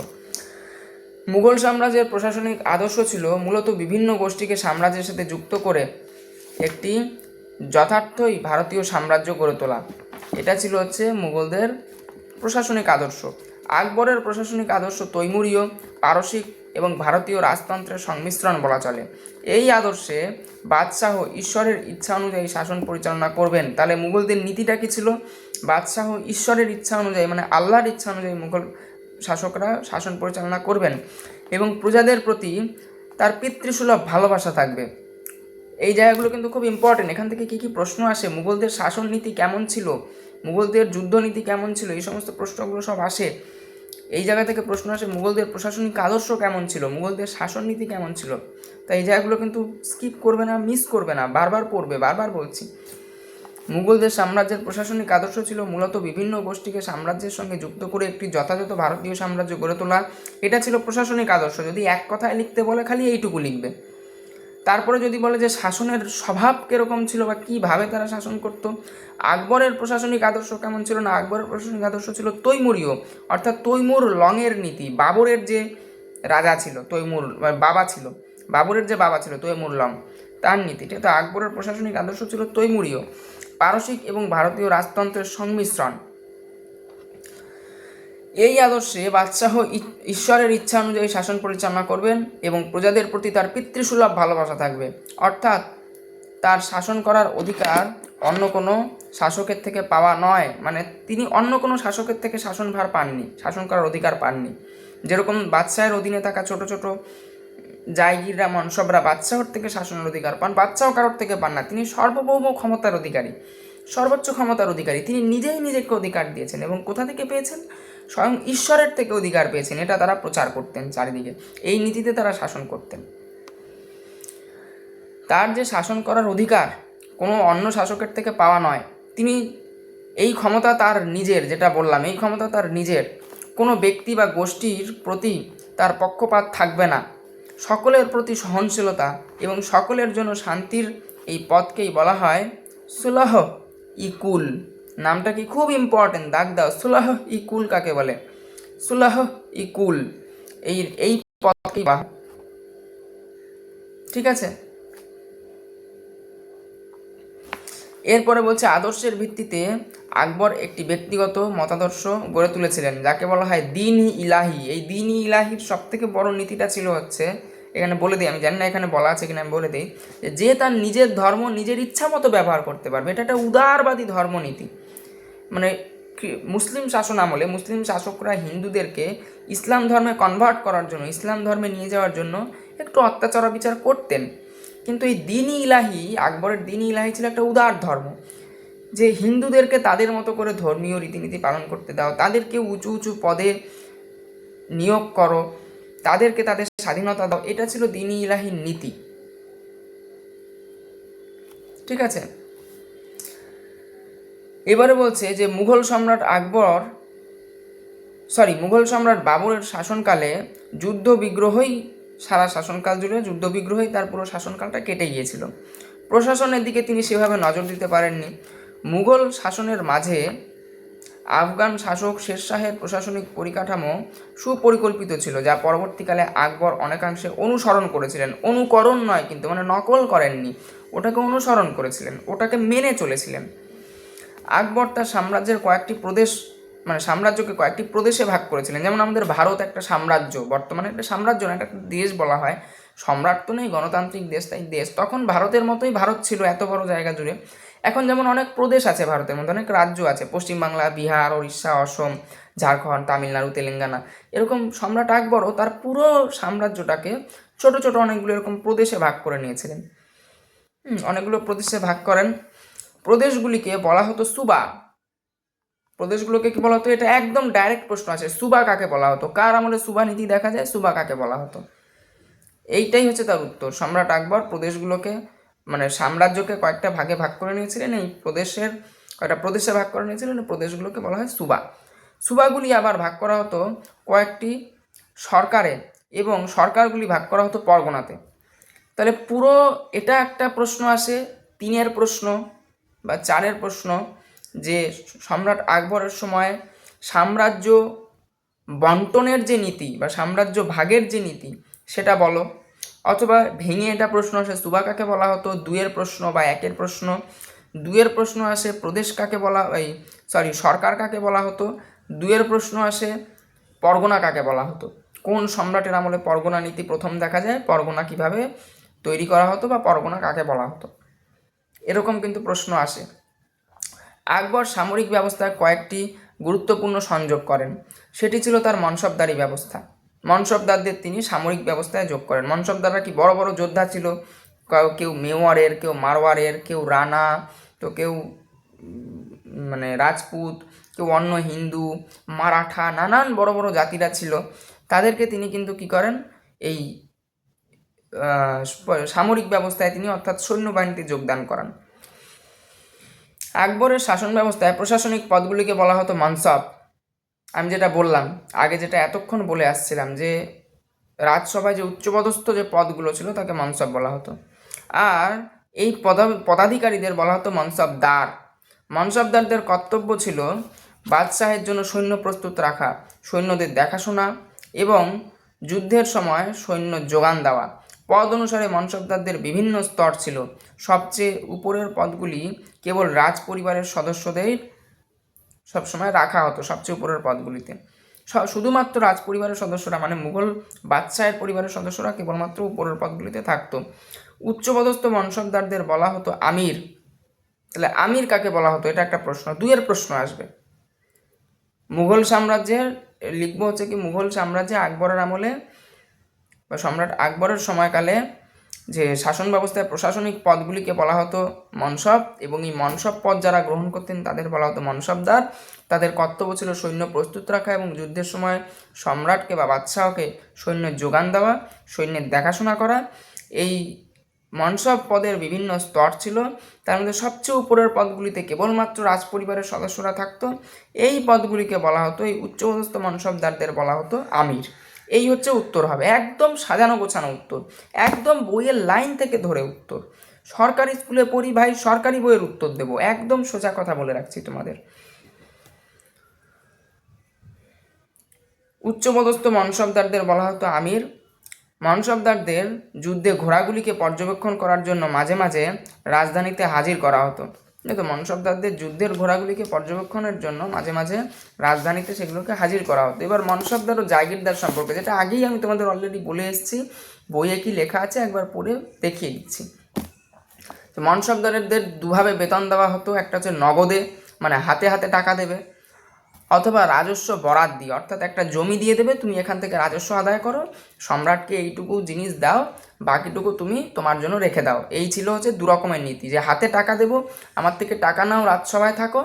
মুঘল সাম্রাজ্যের প্রশাসনিক আদর্শ ছিল মূলত বিভিন্ন গোষ্ঠীকে সাম্রাজ্যের সাথে যুক্ত করে একটি যথার্থই ভারতীয় সাম্রাজ্য গড়ে তোলা। এটা ছিল হচ্ছে মুঘলদের প্রশাসনিক আদর্শ। আকবরের প্রশাসনিক আদর্শ তৈমুরীয়, পারসিক এবং ভারতীয় রাজতন্ত্রের সংমিশ্রণ বলা চলে। এই আদর্শে বাদশাহ ঈশ্বরের ইচ্ছা অনুযায়ী শাসন পরিচালনা করবেন। তাহলে মুঘলদের নীতিটা কী ছিল? বাদশাহ ঈশ্বরের ইচ্ছা অনুযায়ী, মানে আল্লাহর ইচ্ছা অনুযায়ী মুঘল শাসকরা শাসন পরিচালনা করবেন এবং প্রজাদের প্রতি তার পিতৃসুলভ ভালোবাসা থাকবে। এই জায়গাগুলো কিন্তু খুব ইম্পর্টেন্ট। এখান থেকে কী কী প্রশ্ন আসে, মুঘলদের শাসন নীতি কেমন ছিল, মুঘলদের যুদ্ধনীতি কেমন ছিল, এই সমস্ত প্রশ্নগুলো সব আসে। এই জায়গা থেকে প্রশ্ন আসে মুঘলদের প্রশাসনিক আদর্শ কেমন ছিল, মুঘলদের শাসন নীতি কেমন ছিল। তাই এই জায়গাগুলো কিন্তু স্কিপ করবে না, মিস করবে না, বারবার পড়বে, বারবার বলছি। মুঘলদের সাম্রাজ্যের প্রশাসনিক আদর্শ ছিল মূলত বিভিন্ন গোষ্ঠীকে সাম্রাজ্যের সঙ্গে যুক্ত করে একটি যথাযথ ভারতীয় সাম্রাজ্য গড়ে তোলা। এটা ছিল প্রশাসনিক আদর্শ। যদি এক কথায় লিখতে বলে খালি এইটুকু লিখবে। তারপরে যদি বলে যে শাসনের স্বভাব কীরকম ছিল বা কীভাবে তারা শাসন করত, আকবরের প্রশাসনিক আদর্শ কেমন ছিল না, আকবরের প্রশাসনিক আদর্শ ছিল তৈমুরীয়, অর্থাৎ তৈমুর লংয়ের নীতি। বাবরের যে রাজা ছিল তৈমুর, বাবা ছিল, বাবরের যে বাবা ছিল তৈমুর লং, তার নীতি। তো আকবরের প্রশাসনিক আদর্শ ছিল তৈমুরীয়। পারসিক এবং ভারতীয় রাজতন্ত্রের সংমিশ্রণ। এই আদর্শে বাদশাহ ঈশ্বরের ইচ্ছা অনুযায়ী শাসন পরিচালনা করবেন এবং প্রজাদের প্রতি তার পিতৃসুলভ ভালোবাসা থাকবে। অর্থাৎ তার শাসন করার অধিকার অন্য কোনো শাসকের থেকে পাওয়া নয়, মানে তিনি অন্য কোনো শাসকের থেকে শাসনভার পাননি, শাসন করার অধিকার পাননি। যেরকম বাদশাহের অধীনে থাকা ছোট ছোট জায়গিররা, মনসবরা বাদশাহর থেকে শাসনের অধিকার পান, বাদশাহ কারোর থেকে পান না। তিনি সার্বভৌম ক্ষমতার অধিকারী, সর্বোচ্চ ক্ষমতার অধিকারী। তিনি নিজেই নিজেকে অধিকার দিয়েছেন এবং কোথা থেকে পেয়েছেন? স্বয়ং ঈশ্বরের থেকে অধিকার পেয়েছেন। এটা তারা প্রচার করতেন চারিদিকে, এই নীতিতে তারা শাসন করতেন। তার যে শাসন করার অধিকার কোনো অন্য শাসকের থেকে পাওয়া নয়, তিনি এই ক্ষমতা তার নিজের, যেটা বললাম এই ক্ষমতা তার নিজের, কোনো ব্যক্তি বা গোষ্ঠীর প্রতি তার পক্ষপাত থাকবে না, সকলের প্রতি সহনশীলতা এবং সকলের জন্য শান্তির এই পথকেই বলা হয় সুলহ ই কুল। নামটা কি খুব ইম্পর্টেন্ট, দাগ দাও। সুলহ ই কুল কাকে বলে? সুলহ ই কুল, এই পথকেই বলা, ঠিক আছে। এরপরে বলছে আদর্শের ভিত্তিতে আকবর একটি ব্যক্তিগত মতাদর্শ গড়ে তুলেছিলেন যাকে বলা হয় দিন-ই ইলাহি। এই দিন-ই ইলাহির সবথেকে বড় নীতিটা ছিল হচ্ছে, এখানে বলে দিই, আমি জানি না এখানে বলা আছে কিনা, আমি বলে দিই, যে তার নিজের ধর্ম নিজের ইচ্ছা মতো ব্যবহার করতে পারবে। এটা একটা উদারবাদী ধর্মনীতি। মানে মুসলিম শাসন আমলে মুসলিম শাসকরা হিন্দুদেরকে ইসলাম ধর্মে কনভার্ট করার জন্য, ইসলাম ধর্মে নিয়ে যাওয়ার জন্য একটু অত্যাচার বিচার করতেন। কিন্তু এই দিন-ই ইলাহি, আকবরের দিন-ই ইলাহি ছিল একটা উদার ধর্ম, যে হিন্দুদেরকে তাদের মতো করে ধর্মীয় রীতিনীতি পালন করতে দাও, তাদেরকে উঁচু উঁচু পদে নিয়োগ করো, তাদেরকে তাদের স্বাধীনতা দাও। এটা ছিল দিন-ই ইলাহির নীতি, ঠিক আছে। এবারে বলছে যে মুঘল সম্রাট বাবরের শাসনকালে যুদ্ধ বিগ্রহই, সারা শাসনকাল জুড়ে যুদ্ধ বিগ্রহই তার পুরো শাসনকালটা কেটে গিয়েছিল। প্রশাসনের দিকে তিনি সেভাবে নজর দিতে পারেননি। মুঘল শাসনের মাঝে আফগান শাসক শেরশাহের প্রশাসনিক পরিকাঠামো সুপরিকল্পিত ছিল, যা পরবর্তীকালে আকবর অনেকাংশে অনুসরণ করেছিলেন। অনুকরণ নয় কিন্তু, মানে নকল করেননি, ওটাকে অনুসরণ করেছিলেন, ওটাকে মেনে চলেছিলেন। আকবর তার সাম্রাজ্যের সাম্রাজ্যকে কয়েকটি প্রদেশে ভাগ করেছিলেন। যেমন আমাদের ভারত একটা সাম্রাজ্য, বর্তমানে একটা সাম্রাজ্য না, একটা দেশ বলা হয়। সম্রাট তো নেই, গণতান্ত্রিক দেশ, তাই দেশ। তখন ভারতের মতোই ভারত ছিল এত বড় জায়গা জুড়ে। এখন যেমন অনেক প্রদেশ আছে ভারতের মধ্যে, অনেক রাজ্য আছে, পশ্চিমবাংলা, বিহার, উড়িষ্যা, অসম, ঝাড়খণ্ড, তামিলনাড়ু, তেলেঙ্গানা। এরকম সম্রাট আকবরও তার পুরো সাম্রাজ্যটাকে ছোট ছোট অনেকগুলো এরকম প্রদেশে ভাগ করে নিয়েছিলেন। অনেকগুলো প্রদেশে ভাগ করেন। প্রদেশগুলিকে বলা হতো সুবা। প্রদেশগুলোকে কি বলা হতো? এটা একদম ডাইরেক্ট প্রশ্ন আছে, সুবা কাকে বলা হতো? কার আমলে সুবা নীতি দেখা যায়? সুবা কাকে বলা হতো? এইটাই হচ্ছে তার উত্তর। সম্রাট আকবর প্রদেশগুলোকে, সাম্রাজ্যকে কয়েকটা ভাগে ভাগ করে নিয়েছিলেন। এই কয়েকটা প্রদেশে ভাগ করে নিয়েছিলেন, প্রদেশগুলোকে বলা হয় সুবা। সুবাগুলি আবার ভাগ করা হতো কয়েকটি সরকারে, এবং সরকারগুলি ভাগ করা হতো পরগনাতে। তাহলে পুরো এটা একটা প্রশ্ন আসে, 3-এর প্রশ্ন বা 4-এর প্রশ্ন, যে সম্রাট আকবরের সময় সাম্রাজ্য বন্টনের যে নীতি বা সাম্রাজ্য ভাগের যে নীতি সেটা বলো। অথবা ভেঙে এটা প্রশ্ন আসে সুবা কাকে বলা হতো, 2-এর প্রশ্ন বা 1-এর প্রশ্ন। 2-এর প্রশ্ন আসে প্রদেশ কাকে বলা, সরকার কাকে বলা হতো। 2-এর প্রশ্ন আসে পরগনা কাকে বলা হতো, কোন সম্রাটের আমলে পরগনা নীতি প্রথম দেখা যায়, পরগনা কিভাবে তৈরি করা হতো বা পরগনা কাকে বলা হতো, এরকম কিন্তু প্রশ্ন আসে। আকবর সামরিক ব্যবস্থায় কয়েকটি গুরুত্বপূর্ণ সংযোগ করেন, সেটি ছিল তার মনসবদারি ব্যবস্থা। মনসবদারদের তিনি সামরিক ব্যবস্থায় যোগ করেন। মনসবদাররা কি বড় বড় যোদ্ধা ছিল, কেউ মেওয়ারের, কেউ মারওয়ারের, কেউ রানা, তো কেউ মানে রাজপুত, কেউ অন্য হিন্দু, মারাঠা, নানান বড় বড় জাতিরা ছিল। তাদেরকে তিনি কিন্তু কি করেন, এই সামরিক ব্যবস্থায় তিনি অর্থাৎ সৈন্যবাহিনীতে যোগদান করান। আকবরের শাসন ব্যবস্থায় প্রশাসনিক পদগুলিকে বলা হতো মনসব। আমি যেটা বললাম আগে, যেটা এতক্ষণ বলে আসছিলাম, যে রাজসভায় যে উচ্চপদস্থ যে পদগুলো ছিল তাকে মনসব বলা হতো। আর এই পদাধিকারীদের বলা হতো মনসবদার। মনসবদারদের কর্তব্য ছিল বাদশাহের জন্য সৈন্য প্রস্তুত রাখা, সৈন্যদের দেখাশোনা এবং যুদ্ধের সময় সৈন্য যোগান দেওয়া। পদ অনুসারে মনসবদারদের বিভিন্ন স্তর ছিল। সবচেয়ে উপরের পদগুলি কেবল রাজ পরিবারের সদস্যদের সবসময় রাখা হতো, সবচেয়ে উপরের পদগুলিতে। শুধুমাত্র রাজ পরিবারের সদস্যরা, মানে মুঘল বাদশাহের পরিবারের সদস্যরা কেবলমাত্র উপরের পদগুলিতে থাকতো। উচ্চপদস্থ মনসবদারদের বলা হতো আমির। তাহলে আমির কাকে বলা হতো, এটা একটা প্রশ্ন, 2-এর প্রশ্ন আসবে। মুঘল সাম্রাজ্যের লিখবো হচ্ছে কি, মুঘল সাম্রাজ্যে আকবরের আমলে বা সম্রাট আকবরের সময়কালে যে শাসন ব্যবস্থায় প্রশাসনিক পদগুলিকে বলা হতো মনসব, এবং এই মনসব পদ যারা গ্রহণ করতেন তাদের বলা হতো মনসবদার। তাদের কর্তব্য ছিল সৈন্য প্রস্তুত রাখা এবং যুদ্ধের সময় সম্রাটকে বা বাদশাহকে সৈন্যের যোগান দেওয়া, সৈন্যের দেখাশোনা করা। এই মনসব পদের বিভিন্ন স্তর ছিল, তার মধ্যে সবচেয়ে উপরের পদগুলিতে কেবলমাত্র রাজ পরিবারের সদস্যরা থাকতো। এই পদগুলিকে বলা হতো, এই উচ্চপদস্থ মনসবদারদের বলা হতো আমির। এই হচ্ছে উত্তর হবে, একদম সাজানো গোছানো উত্তর, একদম বইয়ের লাইন থেকে ধরে উত্তর। সরকারি স্কুলে পড়ি ভাই, সরকারি বইয়ের উত্তর দেবো, একদম সোজা কথা বলে রাখছি তোমাদের। উচ্চপদস্থ মনসবদারদের বলা হতো আমির। মনসবদারদের যুদ্ধে ঘোড়াগুলিকে পর্যবেক্ষণ করার জন্য মাঝে মাঝে রাজধানীতে হাজির করা হতো। তো মনসবদারদের যুদ্ধের ঘোড়াগুলিকে পর্যবেক্ষণের জন্য মাঝে মাঝে রাজধানীতে সেগুলোকে হাজির করা হতো। এবার মনসবদার ও জাগিরদার সম্পর্কে, যেটা আগেই আমি তোমাদের অলরেডি বলে এসেছি, বইয়ে কি লেখা আছে একবার পড়ে দেখিয়ে দিচ্ছি। তো মনসবদারদের দুভাবে বেতন দেওয়া হতো, একটা হচ্ছে নগদে, মানে হাতে হাতে টাকা দেবে, অথবা রাজস্ব বরাত দিয়ে, অর্থাৎ একটা জমি দিয়ে দেবে, তুমি এখান থেকে রাজস্ব আদায় করো, সম্রাটকে এইটুকু জিনিস দাও, বাকিটুকু তুমি তোমার জন্য রেখে দাও। এই ছিল হচ্ছে 2 রকমের নীতি, যে হাতে টাকা দেবো, আমার থেকে টাকা নাও, রাজসভায় থাকো,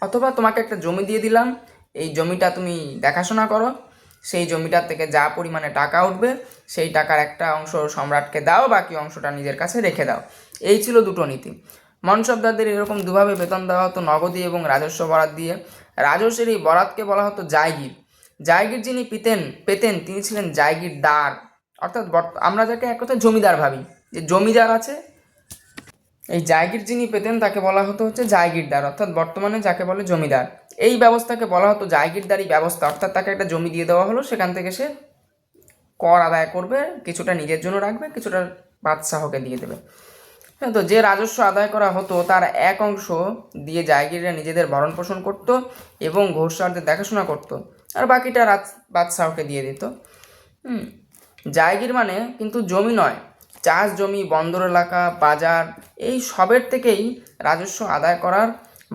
অথবা তোমাকে একটা জমি দিয়ে দিলাম, এই জমিটা তুমি দেখাশোনা করো, সেই জমিটার থেকে যা পরিমাণে টাকা উঠবে সেই টাকার একটা অংশ সম্রাটকে দাও, বাকি অংশটা নিজের কাছে রেখে দাও। এই ছিল দুটো নীতি। মনসবদারদের এরকম দুভাবে বেতন দেওয়া হতো, নগদী এবং রাজস্ব বরাত দিয়ে। রাজস্বের এই বরাতকে বলা হতো জায়গির। জায়গির যিনি পেতেন তিনি ছিলেন জায়গিরদার, অর্থাৎ আমরা যাকে এক কথা জমিদার ভাবি, যে জমিদার আছে, এই জায়গির যিনি পেতেন তাকে বলা হতো হচ্ছে জায়গিরদার, অর্থাৎ বর্তমানে যাকে বলে জমিদার। এই ব্যবস্থাকে বলা হতো জায়গিরদারি ব্যবস্থা, অর্থাৎ তাকে একটা জমি দিয়ে দেওয়া হলো, সেখান থেকে সে কর আদায় করবে, কিছুটা নিজের জন্য রাখবে, কিছুটা বাদশাহকে দিয়ে দেবে। হ্যাঁ, তো যে রাজস্ব আদায় করা হতো তার এক অংশ দিয়ে জায়গিররা নিজেদের ভরণ পোষণ করতো এবং ঘোষসারদের দেখাশোনা করতো, আর বাকিটা বাদশাহকে দিয়ে দিত। জায়গির মানে কিন্তু জমি নয়, চাষ জমি, বন্দর এলাকা, বাজার, এই সবের থেকেই রাজস্ব আদায় করার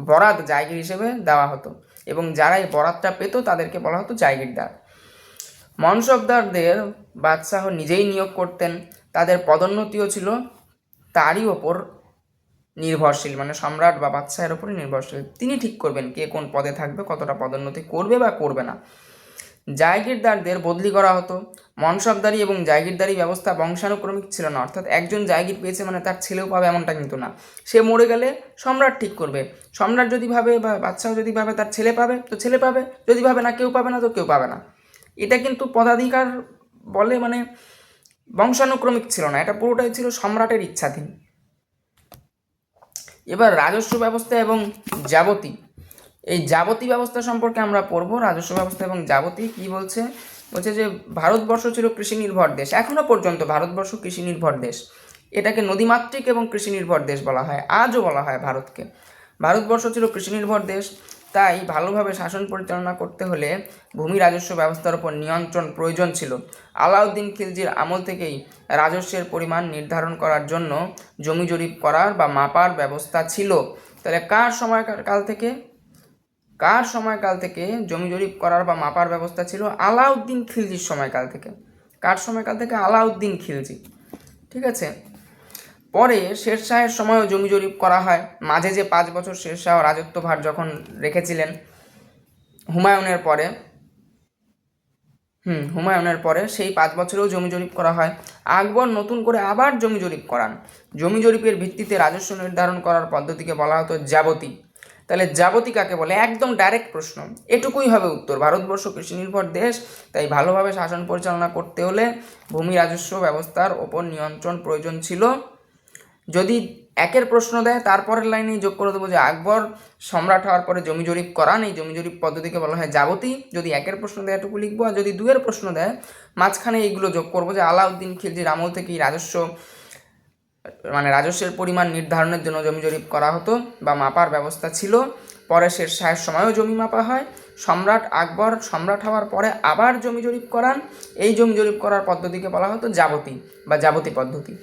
বরাত জায়গির হিসেবে দেওয়া হতো, এবং যারা এই বরাতটা পেত তাদেরকে বলা হতো জায়গিরদার। মনসবদারদের বাদশাহ নিজেই নিয়োগ করতেন, তাদের পদোন্নতিও ছিল তারই ওপর নির্ভরশীল, মানে সম্রাট বা বাদশাহের ওপরই নির্ভরশীল। তিনি ঠিক করবেন কে কোন পদে থাকবে, কতটা পদোন্নতি করবে বা করবে না। জায়গিরদারদের বদলি করা হতো। মনসবদারি এবং জায়গিরদারি ব্যবস্থা বংশানুক্রমিক ছিল না, অর্থাৎ একজন জায়গির পেয়েছে মানে তার ছেলেও পাবে এমনটা কিন্তু না। সে মরে গেলে সম্রাট ঠিক করবে, সম্রাট যদি ভাবে বা বাদশাহ যদি ভাবে তার ছেলে পাবে তো ছেলে পাবে, যদি ভাবে না কেউ পাবে না তো কেউ পাবে না। এটা কিন্তু পদাধিকার বলে মানে বংশানুক্রমিক ছিল না, এটা পুরোটাই ছিল সম্রাটের ইচ্ছাধীন। এবার রাজস্ব ব্যবস্থা এবং যাবতী, এই যাবতী ব্যবস্থা সম্পর্কে আমরা পড়বো। রাজস্ব ব্যবস্থা এবং যাবতী কি বলছে, বলছে যে ভারতবর্ষ ছিল কৃষি নির্ভর দেশ, এখনো পর্যন্ত ভারতবর্ষ কৃষি নির্ভর দেশ। এটাকে নদীমাতৃক এবং কৃষি নির্ভর দেশ বলা হয়, আজও বলা হয় ভারতকে। ভারতবর্ষ ছিল কৃষি নির্ভর দেশ, তাই ভালোভাবে শাসন পরিচালনা করতে হলে ভূমি রাজস্ব ব্যবস্থার উপর নিয়ন্ত্রণ প্রয়োজন ছিল। আলাউদ্দিন খিলজির আমল থেকেই রাজস্বের পরিমাণ নির্ধারণ করার জন্য জমি জরিপ করার বা মাপার ব্যবস্থা ছিল। তাহলে কার সময়কাল থেকে জমি জরিপ করার বা মাপার ব্যবস্থা ছিল? আলাউদ্দিন খিলজির সময়কাল থেকে। কার সময়কাল থেকে? আলাউদ্দিন খিলজি। ঠিক আছে। পরে শেরশাহের সময়ও জমি জরিপ করা হয়। মাঝে যে 5 বছর শেরশাহ রাজত্বভার যখন রেখেছিলেন হুমায়ুনের পরে সেই 5 বছরেও জমি জরিপ করা হয়। আকবর নতুন করে আবার জমি জরিপ করান। জমি জরিপের ভিত্তিতে রাজস্ব নির্ধারণ করার পদ্ধতিকে বলা হতো যাবতী। তাহলে যাবতী কাকে বলে? একদম ডাইরেক্ট প্রশ্ন, এটুকুই হবে উত্তর। ভারতবর্ষ কৃষি নির্ভর দেশ, তাই ভালোভাবে শাসন পরিচালনা করতে হলে ভূমি রাজস্ব ব্যবস্থার ওপর নিয়ন্ত্রণ প্রয়োজন ছিল। যদি একের প্রশ্ন দেয় তারপরের লাইনেই যোগ করে দেবো যে আকবর সম্রাট হওয়ার পরে জমি জরিপ করান, এই জমি জরিপ পদ্ধতিকে বলা হয় যাবতী। যদি একের প্রশ্ন দেয় এটুকু লিখবো, আর যদি দুয়ের প্রশ্ন দেয় মাঝখানে এইগুলো যোগ করবো যে আলাউদ্দিন খিলজির আমল থেকেই রাজস্বের পরিমাণ নির্ধারণের জন্য জমি জরিপ করা হতো বা মাপার ব্যবস্থা ছিল। পরে শেরশাহের সময়ও জমি মাপা হয়। সম্রাট আকবর সম্রাট হওয়ার পরে আবার জমি জরিপ করান, এই জমি জরিপ করার পদ্ধতিকে বলা হতো যাবতী বা যাবতী পদ্ধতি।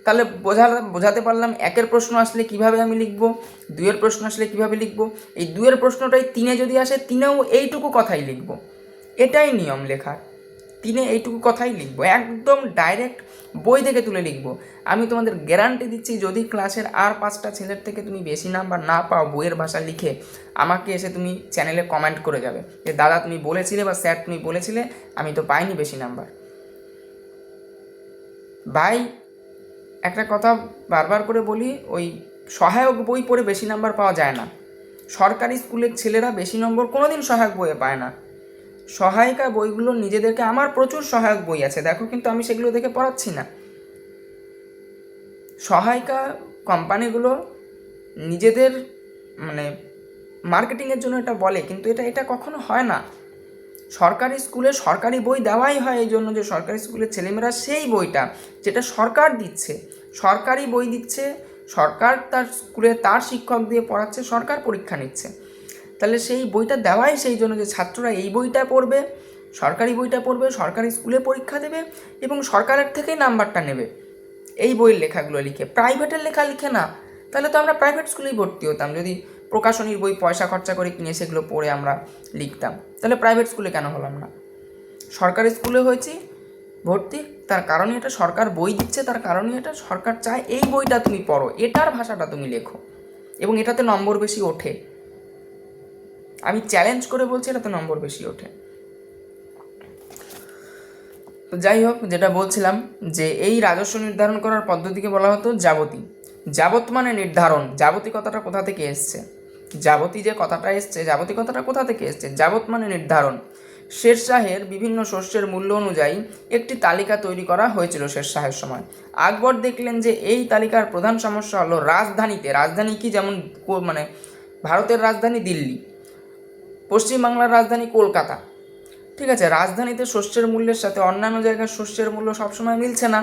তাহলে বোঝাতে পারলাম একের প্রশ্ন আসলে কিভাবে আমি লিখব, দুয়ের প্রশ্ন আসলে কিভাবে লিখব। এই দুয়ের প্রশ্নটাই 3-এ যদি আসে 3-এও এইটুকু কথাই লিখব, এটাই নিয়ম লেখার। 3-এ এইটুকু কথাই লিখব, একদম ডাইরেক্ট বই থেকে তুলে লিখব। আমি তোমাদের গ্যারান্টি দিচ্ছি, যদি ক্লাসের আর 5টা ছেলের থেকে তুমি বেশি নাম্বার না পাও বইয়ের ভাষা লিখে, আমাকে এসে তুমি চ্যানেলে কমেন্ট করে যাবে যে দাদা তুমি বলেছিলে বা স্যার তুমি বলেছিলে আমি তো পাইনি বেশি নাম্বার। ভাই একটা কথা বারবার করে বলি, ওই সহায়ক বই পড়ে বেশি নাম্বার পাওয়া যায় না। সরকারি স্কুলের ছেলেরা বেশি নম্বর কোনোদিন সহায়ক বইয়ে পায় না। সহায়িকা বইগুলো নিজেদেরকে, আমার প্রচুর সহায়ক বই আছে দেখো, কিন্তু আমি সেগুলো দেখে পড়াচ্ছি না। সহায়িকা কোম্পানিগুলো নিজেদের মার্কেটিংয়ের জন্য এটা বলে, কিন্তু এটা কখনো হয় না। সরকারি স্কুলে সরকারি বই দেওয়াই হয় এই জন্য যে সরকারি স্কুলের ছেলেমেয়েরা সেই বইটা যেটা সরকার দিচ্ছে, সরকারি বই দিচ্ছে, সরকার তার স্কুলে তার শিক্ষক দিয়ে পড়াচ্ছে, সরকার পরীক্ষা নিচ্ছে। তাহলে সেই বইটা দেওয়াই সেই জন্য যে ছাত্ররা এই বইটা পড়বে, সরকারি বইটা পড়বে, সরকারি স্কুলে পরীক্ষা দেবে এবং সরকারের থেকেই নাম্বারটা নেবে এই বইয়ের লেখাগুলো লিখে। প্রাইভেটের লেখা লিখে না, তাহলে তো আমরা প্রাইভেট স্কুলেই ভর্তি হতাম। যদি প্রকাশনীর বই পয়সা খরচা করে কিনে সেগুলো পড়ে আমরা লিখতাম, তাহলে প্রাইভেট স্কুলে কেন হলাম না? সরকারি স্কুলে হয়েছি ভর্তি, তার কারণে এটা সরকার বই দিচ্ছে, তার কারণে এটা সরকার চায় এই বইটা তুমি পড়ো, এটার ভাষাটা তুমি লেখো, এবং এটাতে নম্বর বেশি ওঠে। আমি চ্যালেঞ্জ করে বলছি এটাতে নম্বর বেশি ওঠে। তো যাই হোক, যেটা বলছিলাম যে এই রাজস্ব নির্ধারণ করার পদ্ধতিকে বলা হতো যাবতী। যাবত মানে নির্ধারণ। যাবতী কথাটা কোথা থেকে এসছে? যাবতী যে কথাটা এসছে, যাবতী কথাটা কোথা থেকে এসছে? যাবত মানে নির্ধারণ। শেরশাহের বিভিন্ন শস্যের মূল্য অনুযায়ী একটি তালিকা তৈরি করা হয়েছিল শেরশাহের সময়। আকবর দেখলেন যে এই তালিকার প্রধান সমস্যা হলো রাজধানী কি, যেমন ভারতের রাজধানী দিল্লি, পশ্চিমবাংলার রাজধানী কলকাতা, ঠিক আছে, রাজধানীতে শস্যের মূল্যের সাথে অন্যান্য জায়গার শস্যের মূল্য সবসময় মিলছে না।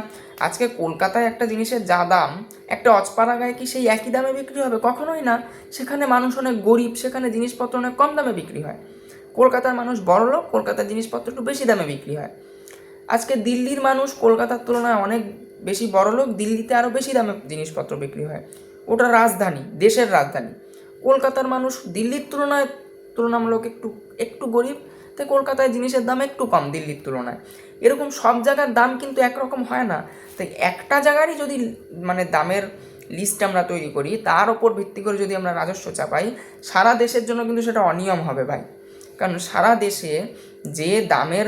আজকে কলকাতায় একটা জিনিসের যা দাম, একটা অজপাড়াগায় কি সেই একই দামে বিক্রি হবে? কখনোই না। সেখানে মানুষ অনেক গরিব, সেখানে জিনিসপত্র অনেক কম দামে বিক্রি হয়। কলকাতার মানুষ বড়লোক, কলকাতার জিনিসপত্র একটু বেশি দামে বিক্রি হয়। আজকে দিল্লির মানুষ কলকাতার তুলনায় অনেক বেশি বড়লোক, দিল্লিতে আরও বেশি দামে জিনিসপত্র বিক্রি হয়। ওটা রাজধানী, দেশের রাজধানী। কলকাতার মানুষ দিল্লির তুলনামূলক একটু গরিব, তাই কলকাতায় জিনিসের দাম একটু কম দিল্লির তুলনায়। এরকম সব জায়গার দাম কিন্তু একরকম হয় না। তাই একটা জায়গারই যদি দামের লিস্ট আমরা তৈরি করি, তার ওপর ভিত্তি করে যদি আমরা রাজস্ব চাপাই, সারা দেশের জন্য কিন্তু সেটা অনিয়ম হবে ভাই। কারণ সারা দেশে যে দামের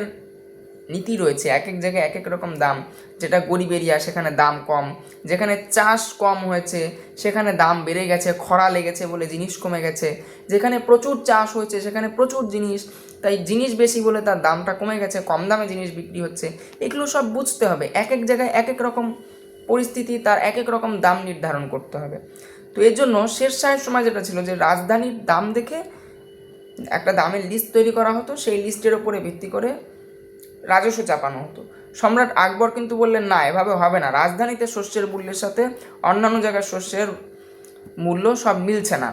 নীতি রয়েছে, এক এক জায়গায় এক এক রকম দাম। যেটা গরিব এরিয়া সেখানে দাম কম, যেখানে চাষ কম হয়েছে সেখানে দাম বেড়ে গেছে, খরা লেগেছে বলে জিনিস কমে গেছে, যেখানে প্রচুর চাষ হয়েছে সেখানে প্রচুর জিনিস, তাই জিনিস বেশি বলে তার দামটা কমে গেছে, কম দামে জিনিস বিক্রি হচ্ছে। এগুলো সব বুঝতে হবে, এক এক জায়গায় এক এক রকম পরিস্থিতি, তার এক এক রকম দাম নির্ধারণ করতে হবে। তো এর জন্য শেরশাহের সময় যেটা ছিল যে রাজধানীর দাম দেখে একটা দামের লিস্ট তৈরি করা হতো, সেই লিস্টের ওপরে ভিত্তি করে রাজস্ব চাপানো হতো। সম্রাট আকবর কিন্তু বললেন না, এভাবে হবে না, রাজধানীতে শস্যের মূল্যের সাথে অন্যান্য জায়গার শস্যের মূল্য সব মিলছে না,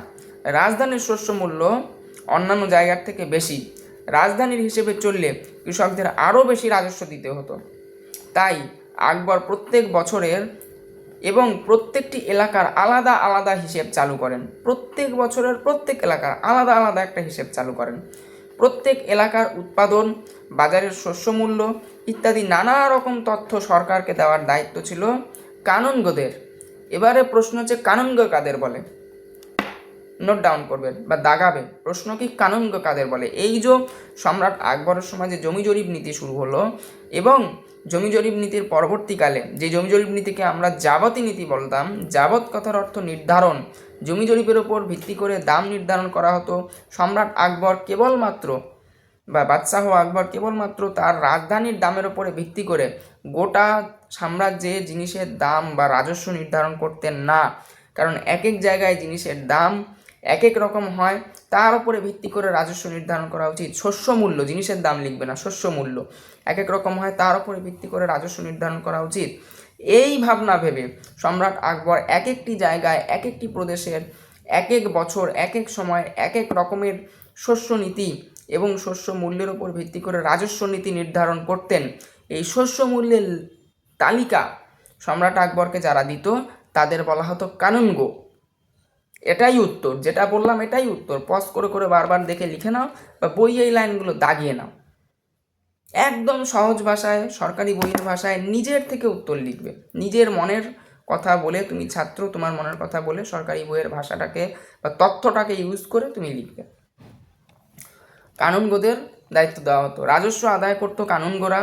রাজধানীর শস্য মূল্য অন্যান্য জায়গার থেকে বেশি, রাজধানীর হিসেবে চললে কৃষকদের আরও বেশি রাজস্ব দিতে হতো। তাই আকবর প্রত্যেক বছরের এবং প্রত্যেকটি এলাকার আলাদা আলাদা হিসেব চালু করেন, প্রত্যেক বছরের প্রত্যেক এলাকার আলাদা আলাদা একটা হিসেব চালু করেন। প্রত্যেক এলাকার উৎপাদন, বাজারের শস্য মূল্য ইত্যাদি নানা রকম তথ্য সরকারকে দেওয়ার দায়িত্ব ছিল কানুনগোদের। এবারে প্রশ্ন হচ্ছে কানুনগো কাদের বলে, নোট ডাউন করবেন বা দাগাবে, প্রশ্ন কি কানুনগো কাদের বলে। এই যে সম্রাট আকবরের সময় যে জমি জরিপ নীতি শুরু হলো এবং জমি জরিপ নীতির পরবর্তীকালে যে জমি জরিপ নীতিকে আমরা যাবতী নীতি বলতাম, যাবত কথার অর্থ নির্ধারণ, জমি জরিপের ওপর ভিত্তি করে দাম নির্ধারণ করা হতো। সম্রাট আকবর কেবলমাত্র বা বাদশাহ আকবর কেবলমাত্র তার রাজধানীর দামের ওপরে ভিত্তি করে গোটা সাম্রাজ্যে জিনিসের দাম বা রাজস্ব নির্ধারণ করতেন না, কারণ এক এক জায়গায় জিনিসের দাম এক এক রকম হয়, তার উপরে ভিত্তি করে রাজস্ব নির্ধারণ করা উচিত। শস্য মূল্য, জিনিসের দাম লিখবে না, শস্য মূল্য এক এক রকম হয়, তার উপরে ভিত্তি করে রাজস্ব নির্ধারণ করা উচিত। এই ভাবনা ভেবে সম্রাট আকবর এক একটি জায়গায় এক একটি প্রদেশের এক এক বছর এক এক সময় এক এক রকমের শস্য নীতি এবং শস্য মূল্যের উপর ভিত্তি করে রাজস্ব নীতি নির্ধারণ করতেন। এই শস্য মূল্যের তালিকা সম্রাট আকবরকে যারা দিত তাদের বলা হতো কানুনগো। এটাই উত্তর, যেটা বললাম এটাই উত্তর, পজ করে করে বারবার দেখে লিখে নাও বা বইয়ে এই লাইনগুলো দাগিয়ে নাও, একদম সহজ ভাষায় সরকারি বইয়ের ভাষায় নিজের থেকে উত্তর লিখবে, নিজের মনের কথা বলে, তুমি ছাত্র তোমার মনের কথা বলে সরকারি বইয়ের ভাষাটাকে বা তথ্যটাকে ইউজ করে তুমি লিখবে। কানুনগোদের দায়িত্ব দেওয়া হতো, রাজস্ব আদায় করতো কানুনগোরা,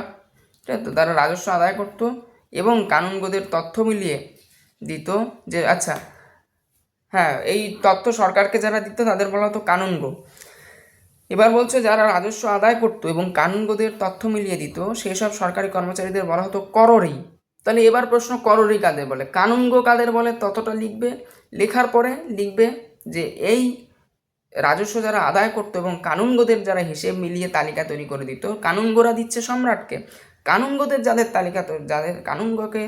ঠিক আছে, তারা রাজস্ব আদায় করতো এবং কানুনগোদের তথ্য মিলিয়ে দিত যে আচ্ছা হ্যাঁ এই তথ্য সরকারকে যারা দিত তাদের বলা হতো কানুনগো। এবার বলছে যারা রাজস্ব আদায় করতো এবং কানুনগোদের তথ্য মিলিয়ে দিত সেই সব সরকারি কর্মচারীদের বলা হতো কররি। তাহলে এবার প্রশ্ন কররি কাদের বলে, কানুনগো কাদের বলে ততটা লিখবে, লেখার পরে লিখবে যে এই রাজস্ব যারা আদায় করতো এবং কানুনগোদের যারা হিসেব মিলিয়ে তালিকা তৈরি করে দিত, কানুনগোরা দিচ্ছে সম্রাটকে, কানুনগোদের যাদের তালিকা যাদের কানুনগোকে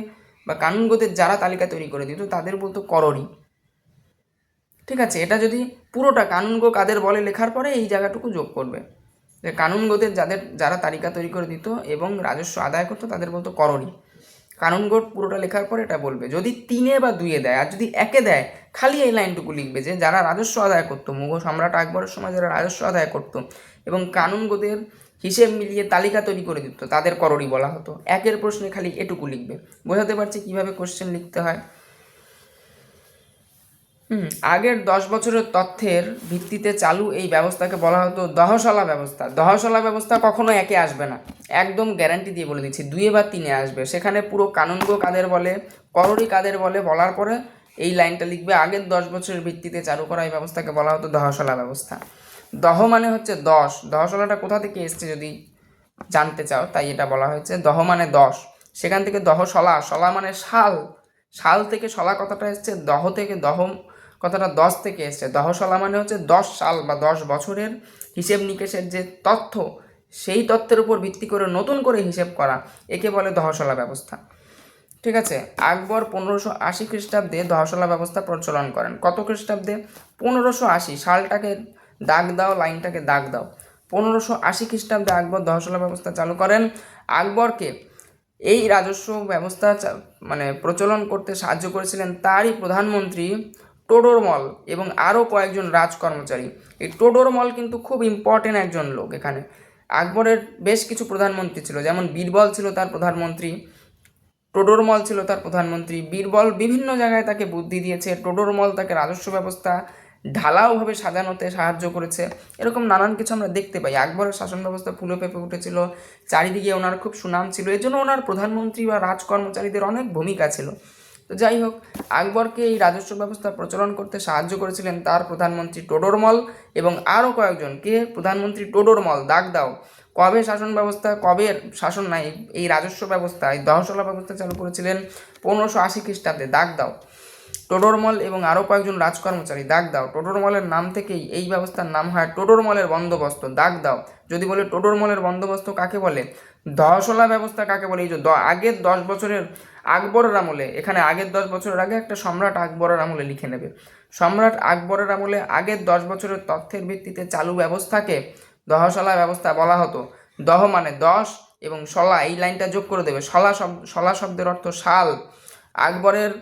বা কানুনগোদের যারা তালিকা তৈরি করে দিত তাদের বলতো কররি। ঠিক আছে, এটা যদি পুরোটা কানুনগো কাদের বলে লেখার পরে এই জায়গাটুকু যোগ করবে যে কানুনগোদের যারা তালিকা তৈরি করে দিত এবং রাজস্ব আদায় করতো তাদের বলতো কররি। কানুনগো পুরোটা লেখার পরে এটা বলবে, যদি 3 বা 2 দেয় আর যদি 1 দেয় খালি এই লাইনটুকু লিখবে যে যারা রাজস্ব আদায় করতো, মুঘল সম্রাট আকবরের সময় যারা রাজস্ব আদায় করতো এবং কানুনগোদের হিসেব মিলিয়ে তালিকা তৈরি করে দিত তাদের কররি বলা হতো। 1 প্রশ্নে খালি এটুকু লিখবে। বোঝাতে পারছি কিভাবে কোশ্চেন লিখতে হয়। আগের 10 বছরের তথ্যের ভিত্তিতে চালু এই ব্যবস্থাকে বলা হতো দহশলা ব্যবস্থা। দহশলা ব্যবস্থা কখনো 1 আসবে না, একদম গ্যারান্টি দিয়ে বলে দিচ্ছি, 2 বা 3 আসবে। সেখানে পুরো কানুনগো কাদের বলে, কররি কাদের বলে বলার পরে এই লাইনটা লিখবে, আগের 10 বছরের ভিত্তিতে চালু করা এই ব্যবস্থাকে বলা হতো দহশলা ব্যবস্থা। দহ মানে হচ্ছে 10, দহশলাটা কোথা থেকে এসছে যদি জানতে চাও তাই এটা বলা হয়েছে। দহ মানে 10, সেখান থেকে দহশলা, শলা মানে শাল, শাল থেকে শলা কথাটা এসছে, দহ থেকে দহ কথাটা 10 থেকে এসছে। দহশলা মানে হচ্ছে 10 সাল বা 10 বছরের হিসেব নিকেশের যে তথ্য সেই তথ্যের উপর ভিত্তি করে নতুন করে হিসেব করা, একে বলে দহশলা ব্যবস্থা। ঠিক আছে, আকবর 1580 খ্রিস্টাব্দে দহশলা ব্যবস্থা প্রচলন করেন। কত খ্রিস্টাব্দে? 1580। সালটাকে দাগ দাও, লাইনটাকে দাগ দাও। 1580 খ্রিস্টাব্দে আকবর দহশলা ব্যবস্থা চালু করেন। আকবরকে এই রাজস্ব ব্যবস্থা মানে প্রচলন করতে সাহায্য করেছিলেন তারই প্রধানমন্ত্রী টোডরমল এবং আরও কয়েকজন রাজকর্মচারী। এই টোডরমল কিন্তু খুব ইম্পর্টেন্ট একজন লোক। এখানে আকবরের বেশ কিছু প্রধানমন্ত্রী ছিল, যেমন বীরবল ছিল তার প্রধানমন্ত্রী, টোডরমল ছিল তার প্রধানমন্ত্রী। বীরবল বিভিন্ন জায়গায় তাকে বুদ্ধি দিয়েছে, টোডরমল তাকে রাজস্ব ব্যবস্থা ঢালাওভাবে সাজানোতে সাহায্য করেছে। এরকম নানান কিছু আমরা দেখতে পাই। আকবরের শাসন ব্যবস্থা ফুলে ফেঁপে উঠেছিল, চারিদিকে ওনার খুব সুনাম ছিল, এর জন্য ওনার প্রধানমন্ত্রী বা রাজকর্মচারীদের অনেক ভূমিকা ছিল। তো যাই হোক, আকবরকে এই রাজস্ব ব্যবস্থা প্রচলন করতে সাহায্য করেছিলেন তার প্রধানমন্ত্রী টোডরমল এবং আরও কয়েকজনকে। প্রধানমন্ত্রী টোডরমল, দাগ দাও, কবে শাসন ব্যবস্থা, কবে শাসন নাই, এই রাজস্ব ব্যবস্থা, এই দহশলা ব্যবস্থা চালু করেছিলেন 1580 খ্রিস্টাব্দে, দাগ দাও। টোডরমল এবং আরও কয়েকজন রাজকর্মচারী, দাগ দাও। টোডরমলের নাম থেকেই এই ব্যবস্থার নাম হয় টোডরমলের বন্দোবস্ত, দাগ দাও। যদি বলে টোডরমলের বন্দোবস্ত কাকে বলে, দহশলা ব্যবস্থা কাকে বলে, এই যে আগের 10 বছরের আকবরের আমলে, এখানে আগের 10 বছরের আগে একটা সম্রাট আকবরের আমলে লিখে নেবে। সম্রাট আকবরের আমলে আগের 10 বছরের তথ্যের ভিত্তিতে চালু ব্যবস্থাকে দহশলা ব্যবস্থা বলা হতো। দহ মানে 10 এবং শলা, এই লাইনটা যোগ করে দেবে। শলা শব্দের অর্থ শাল। আকবরের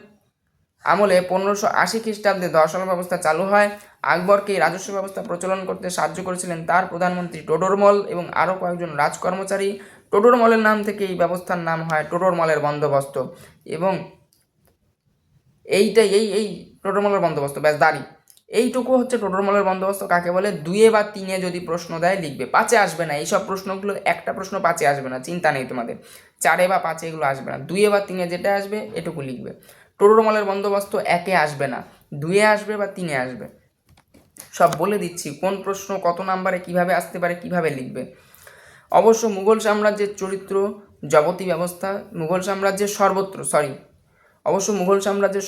আমলে 1580 খ্রিস্টাব্দে দহশলা ব্যবস্থা চালু হয়। আকবরকে এই রাজস্ব ব্যবস্থা প্রচলন করতে সাহায্য করেছিলেন তার প্রধানমন্ত্রী টোডরমল এবং আরও কয়েকজন রাজকর্মচারী। টোডরমলের নাম থেকে এই ব্যবস্থার নাম হয় টোডরমলের বন্দোবস্ত। এবং এইটাই এই টোডরমলের বন্দোবস্ত, ব্যাস দাঁড়ি। এইটুকু হচ্ছে টোডরমলের বন্দোবস্ত কাকে বলে। 2 বা 3 যদি প্রশ্ন দেয় লিখবে, 5 আসবে না। এইসব প্রশ্নগুলো একটা প্রশ্ন 5 আসবে না, চিন্তা নেই তোমাদের। 4 বা 5 এগুলো আসবে না। 2 বা 3 যেটা আসবে এটুকু লিখবে। টোডরমলের বন্দোবস্ত 1 আসবে না, 2 আসবে বা 3 আসবে। সব বলে দিচ্ছি কোন প্রশ্ন কত নাম্বারে কিভাবে আসতে পারে, কিভাবে লিখবে। অবশ্য মুঘল সাম্রাজ্যের চরিত্র জবতি ব্যবস্থা, মুঘল সাম্রাজ্যের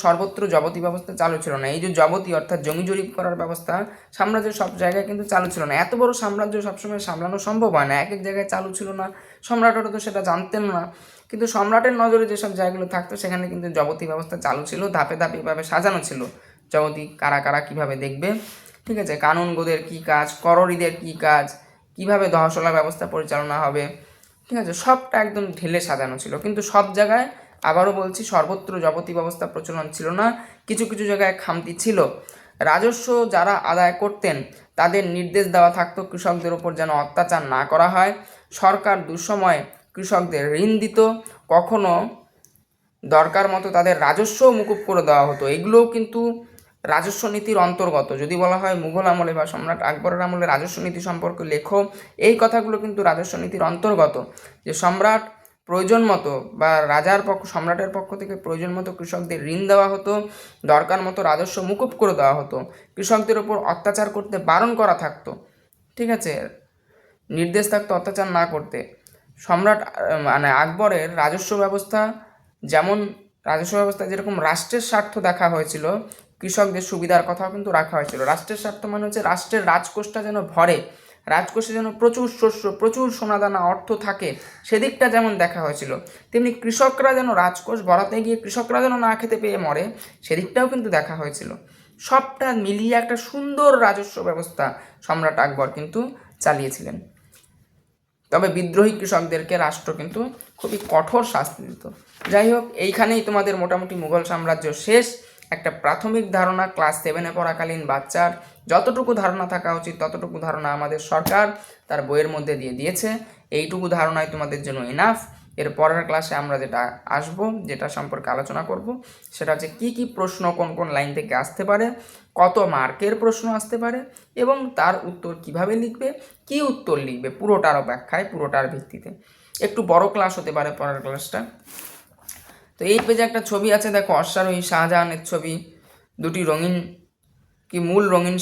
সর্বত্র জবতি ব্যবস্থা চালু ছিল না। এই যে জবতি অর্থাৎ জমি জরিপ করার ব্যবস্থা সাম্রাজ্যের সব জায়গায় কিন্তু চালু ছিল না। এত বড় সাম্রাজ্য সবসময় সামলানো সম্ভব হয় না, এক এক জায়গায় চালু ছিল না। সম্রাটরা তো সেটা জানতেন না, কিন্তু সম্রাটের নজরে যেসব জায়গাগুলো থাকতো সেখানে কিন্তু জবতি ব্যবস্থা চালু ছিল। ধাপে ধাপে এভাবে সাজানো ছিল জবতি কারা কারা কীভাবে দেখবে, ঠিক আছে। কানুনগোদের কী কাজ, কররিদের কী কাজ, কিভাবে দহশলা ব্যবস্থা পরিচালনা হবে, ঠিক আছে, সবটা একদম ঢেলে সাজানো ছিল। কিন্তু সব জায়গায়, আবারও বলছি, সর্বত্র জবতি ব্যবস্থা প্রচলন ছিল না, কিছু কিছু জায়গায় খামতি ছিল। রাজস্ব যারা আদায় করতেন তাদের নির্দেশ দেওয়া থাকতো কৃষকদের ওপর যেন অত্যাচার না করা হয়। সরকার দুঃসময় কৃষকদের ঋণ দিত, কখনো দরকার মতো তাদের রাজস্বও মুকুব করে দেওয়া হতো। এগুলোও কিন্তু রাজস্ব নীতির অন্তর্গত। যদি বলা হয় মুঘল আমলে বা সম্রাট আকবরের আমলে রাজস্ব নীতি সম্পর্কে লেখো, এই কথাগুলো কিন্তু রাজস্ব নীতির অন্তর্গত, যে সম্রাট প্রয়োজন মতো বা সম্রাটের পক্ষ থেকে প্রয়োজন মতো কৃষকদের ঋণ দেওয়া হতো, দরকার মতো রাজস্ব মুকুব করে দেওয়া হতো, কৃষকদের ওপর অত্যাচার করতে বারণ করা থাকতো, ঠিক আছে, নির্দেশ থাকতো অত্যাচার না করতে। সম্রাট মানে আকবরের রাজস্ব ব্যবস্থা যেরকম রাষ্ট্রের স্বার্থ দেখা হয়েছিল, কৃষকদের সুবিধার কথাও কিন্তু রাখা হয়েছিল। রাষ্ট্রের স্বার্থ মানে হচ্ছে রাষ্ট্রের রাজকোষটা যেন ভরে, রাজকোষে যেন প্রচুর শস্য, প্রচুর সোনাদানা অর্থ থাকে, সেদিকটা যেমন দেখা হয়েছিল, তেমনি কৃষকরা যেন রাজকোষ ভরাতে গিয়ে কৃষকরা যেন না খেতে পেয়ে মরে, সেদিকটাও কিন্তু দেখা হয়েছিল। সবটা মিলিয়ে একটা সুন্দর রাজস্ব ব্যবস্থা সম্রাট আকবর কিন্তু চালিয়েছিলেন। তবে বিদ্রোহী কৃষকদেরকে রাষ্ট্র কিন্তু খুবই কঠোর শাস্তি দিত। যাই হোক, এইখানেই তোমাদের মোটামুটি মুঘল সাম্রাজ্য শেষ। একটা প্রাথমিক ধারণা ক্লাস 7-এ পড়াকালীন বাচ্চার যতটুকু ধারণা থাকা উচিত ততটুকু ধারণা আমাদের সরকার তার বইয়ের মধ্যে দিয়ে দিয়েছে। এইটুকু ধারণাই তোমাদের জন্য ইনাফ। এর পরের ক্লাসে আমরা যেটা সম্পর্কে আলোচনা করব সেটা হচ্ছে কী কী প্রশ্ন কোন কোন লাইন থেকে আসতে পারে, কত মার্কের প্রশ্ন আসতে পারে এবং তার উত্তর কিভাবে লিখবে, কি উত্তর লিখবে, পুরোটার ব্যাখ্যায়, পুরোটার ভিত্তিতে। একটু বড় ক্লাস হতে পারে পরের ক্লাসটা। তো এই পেজে একটা ছবি আছে, দেখো, অশ্বারোহী শাহজাহানের ছবি। দুটি মূল রঙিন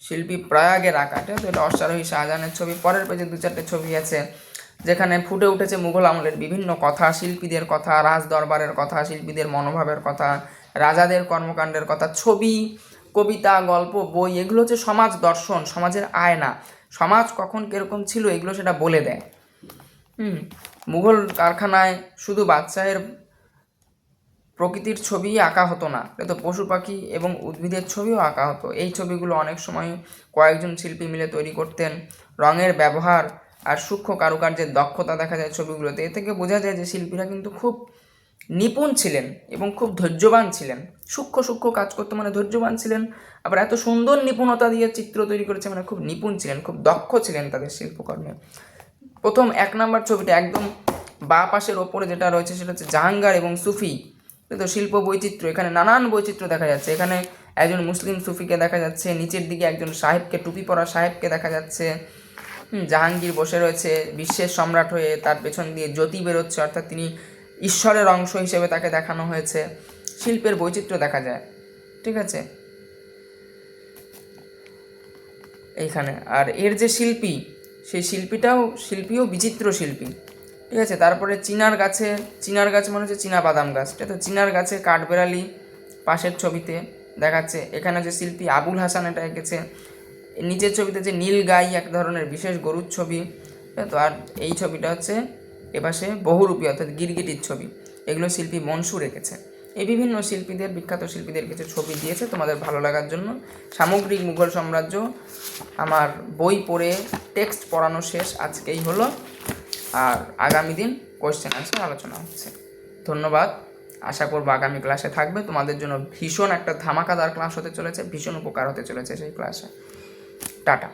শিল্পী প্রয়াগের আঁকা, তো এটা অশ্বারোহী শাহজাহানের ছবি। পরের পেজে 2-4টে ছবি আছে যেখানে ফুটে উঠেছে মুঘল আমলের বিভিন্ন কথা, শিল্পীদের কথা, রাজ দরবারের কথা, শিল্পীদের মনোভাবের কথা, রাজাদের কর্মকাণ্ডের কথা। ছবি, কবিতা, গল্প, বই, এগুলো হচ্ছে সমাজ দর্শন, সমাজের আয়না। সমাজ কখন কীরকম ছিল এগুলো সেটা বলে দেয়। মুঘল কারখানায় শুধু বাদশাহের প্রকৃতির ছবি আঁকা হতো না, তো পশু পাখি এবং উদ্ভিদের ছবিও আঁকা হতো। এই ছবিগুলো অনেক সময় কয়েকজন শিল্পী মিলে তৈরি করতেন। রঙের ব্যবহার আর সূক্ষ্ম কারুকার্যের দক্ষতা দেখা যায় ছবিগুলোতে। এ থেকে বোঝা যায় যে শিল্পীরা কিন্তু খুব নিপুণ ছিলেন এবং খুব ধৈর্যবান ছিলেন। সূক্ষ্ম কাজ করতে মানে ধৈর্যবান ছিলেন, আবার এত সুন্দর নিপুণতা দিয়ে চিত্র তৈরি করেছে মানে খুব নিপুণ ছিলেন, খুব দক্ষ ছিলেন তাদের শিল্পকর্মে। প্রথম 1 নম্বর ছবিটা একদম বাঁ পাশের ওপরে যেটা রয়েছে সেটা হচ্ছে জাহাঙ্গীর এবং সুফি তো শিল্প বৈচিত্র্য, এখানে নানান বৈচিত্র্য দেখা যাচ্ছে। এখানে একজন মুসলিম সুফিকে দেখা যাচ্ছে, নিচের দিকে একজন সাহেবকে, টুপি পরা সাহেবকে দেখা যাচ্ছে। জাহাঙ্গীর বসে রয়েছে বিশ্বের সম্রাট হয়ে, তার পেছন দিয়ে জ্যোতি বেরোচ্ছে, অর্থাৎ তিনি ঈশ্বরের অংশ হিসেবে তাকে দেখানো হয়েছে। শিল্পের বৈচিত্র্য দেখা যায়, ঠিক আছে এইখানে। আর এর যে শিল্পী, সেই শিল্পীও বিচিত্র শিল্পী, ঠিক আছে। তারপরে চিনার গাছ মনে হচ্ছে চীনা বাদাম গাছ, ঠিক আছে। চিনার গাছে কাঠবেড়ালি পাশের ছবিতে দেখাচ্ছে। এখানে যে শিল্পী আবুল হাসান এটা এঁকেছে। নিচের ছবিতে যে নীল গাই এক ধরনের বিশেষ গরুর ছবি, তো। আর এই ছবিটা হচ্ছে এপাশে বহুরূপী অর্থাৎ গিরগিটির ছবি। এগুলো শিল্পী মনসুর এঁকেছে। এই বিভিন্ন শিল্পীদের, বিখ্যাত শিল্পীদের কিছু ছবি দিয়েছে তোমাদের ভালো লাগার জন্য। সামগ্রিক মুঘল সাম্রাজ্য আমার বই পড়ে টেক্সট পড়ানো শেষ আজকেই হলো, আর আগামী দিন কোয়েশ্চেন আনসার আলোচনা হচ্ছে। ধন্যবাদ, আশা করবো আগামী ক্লাসে থাকবে। তোমাদের জন্য ভীষণ একটা ধামাকাদার ক্লাস হতে চলেছে, ভীষণ উপকার হতে চলেছে সেই ক্লাসে। টাটা।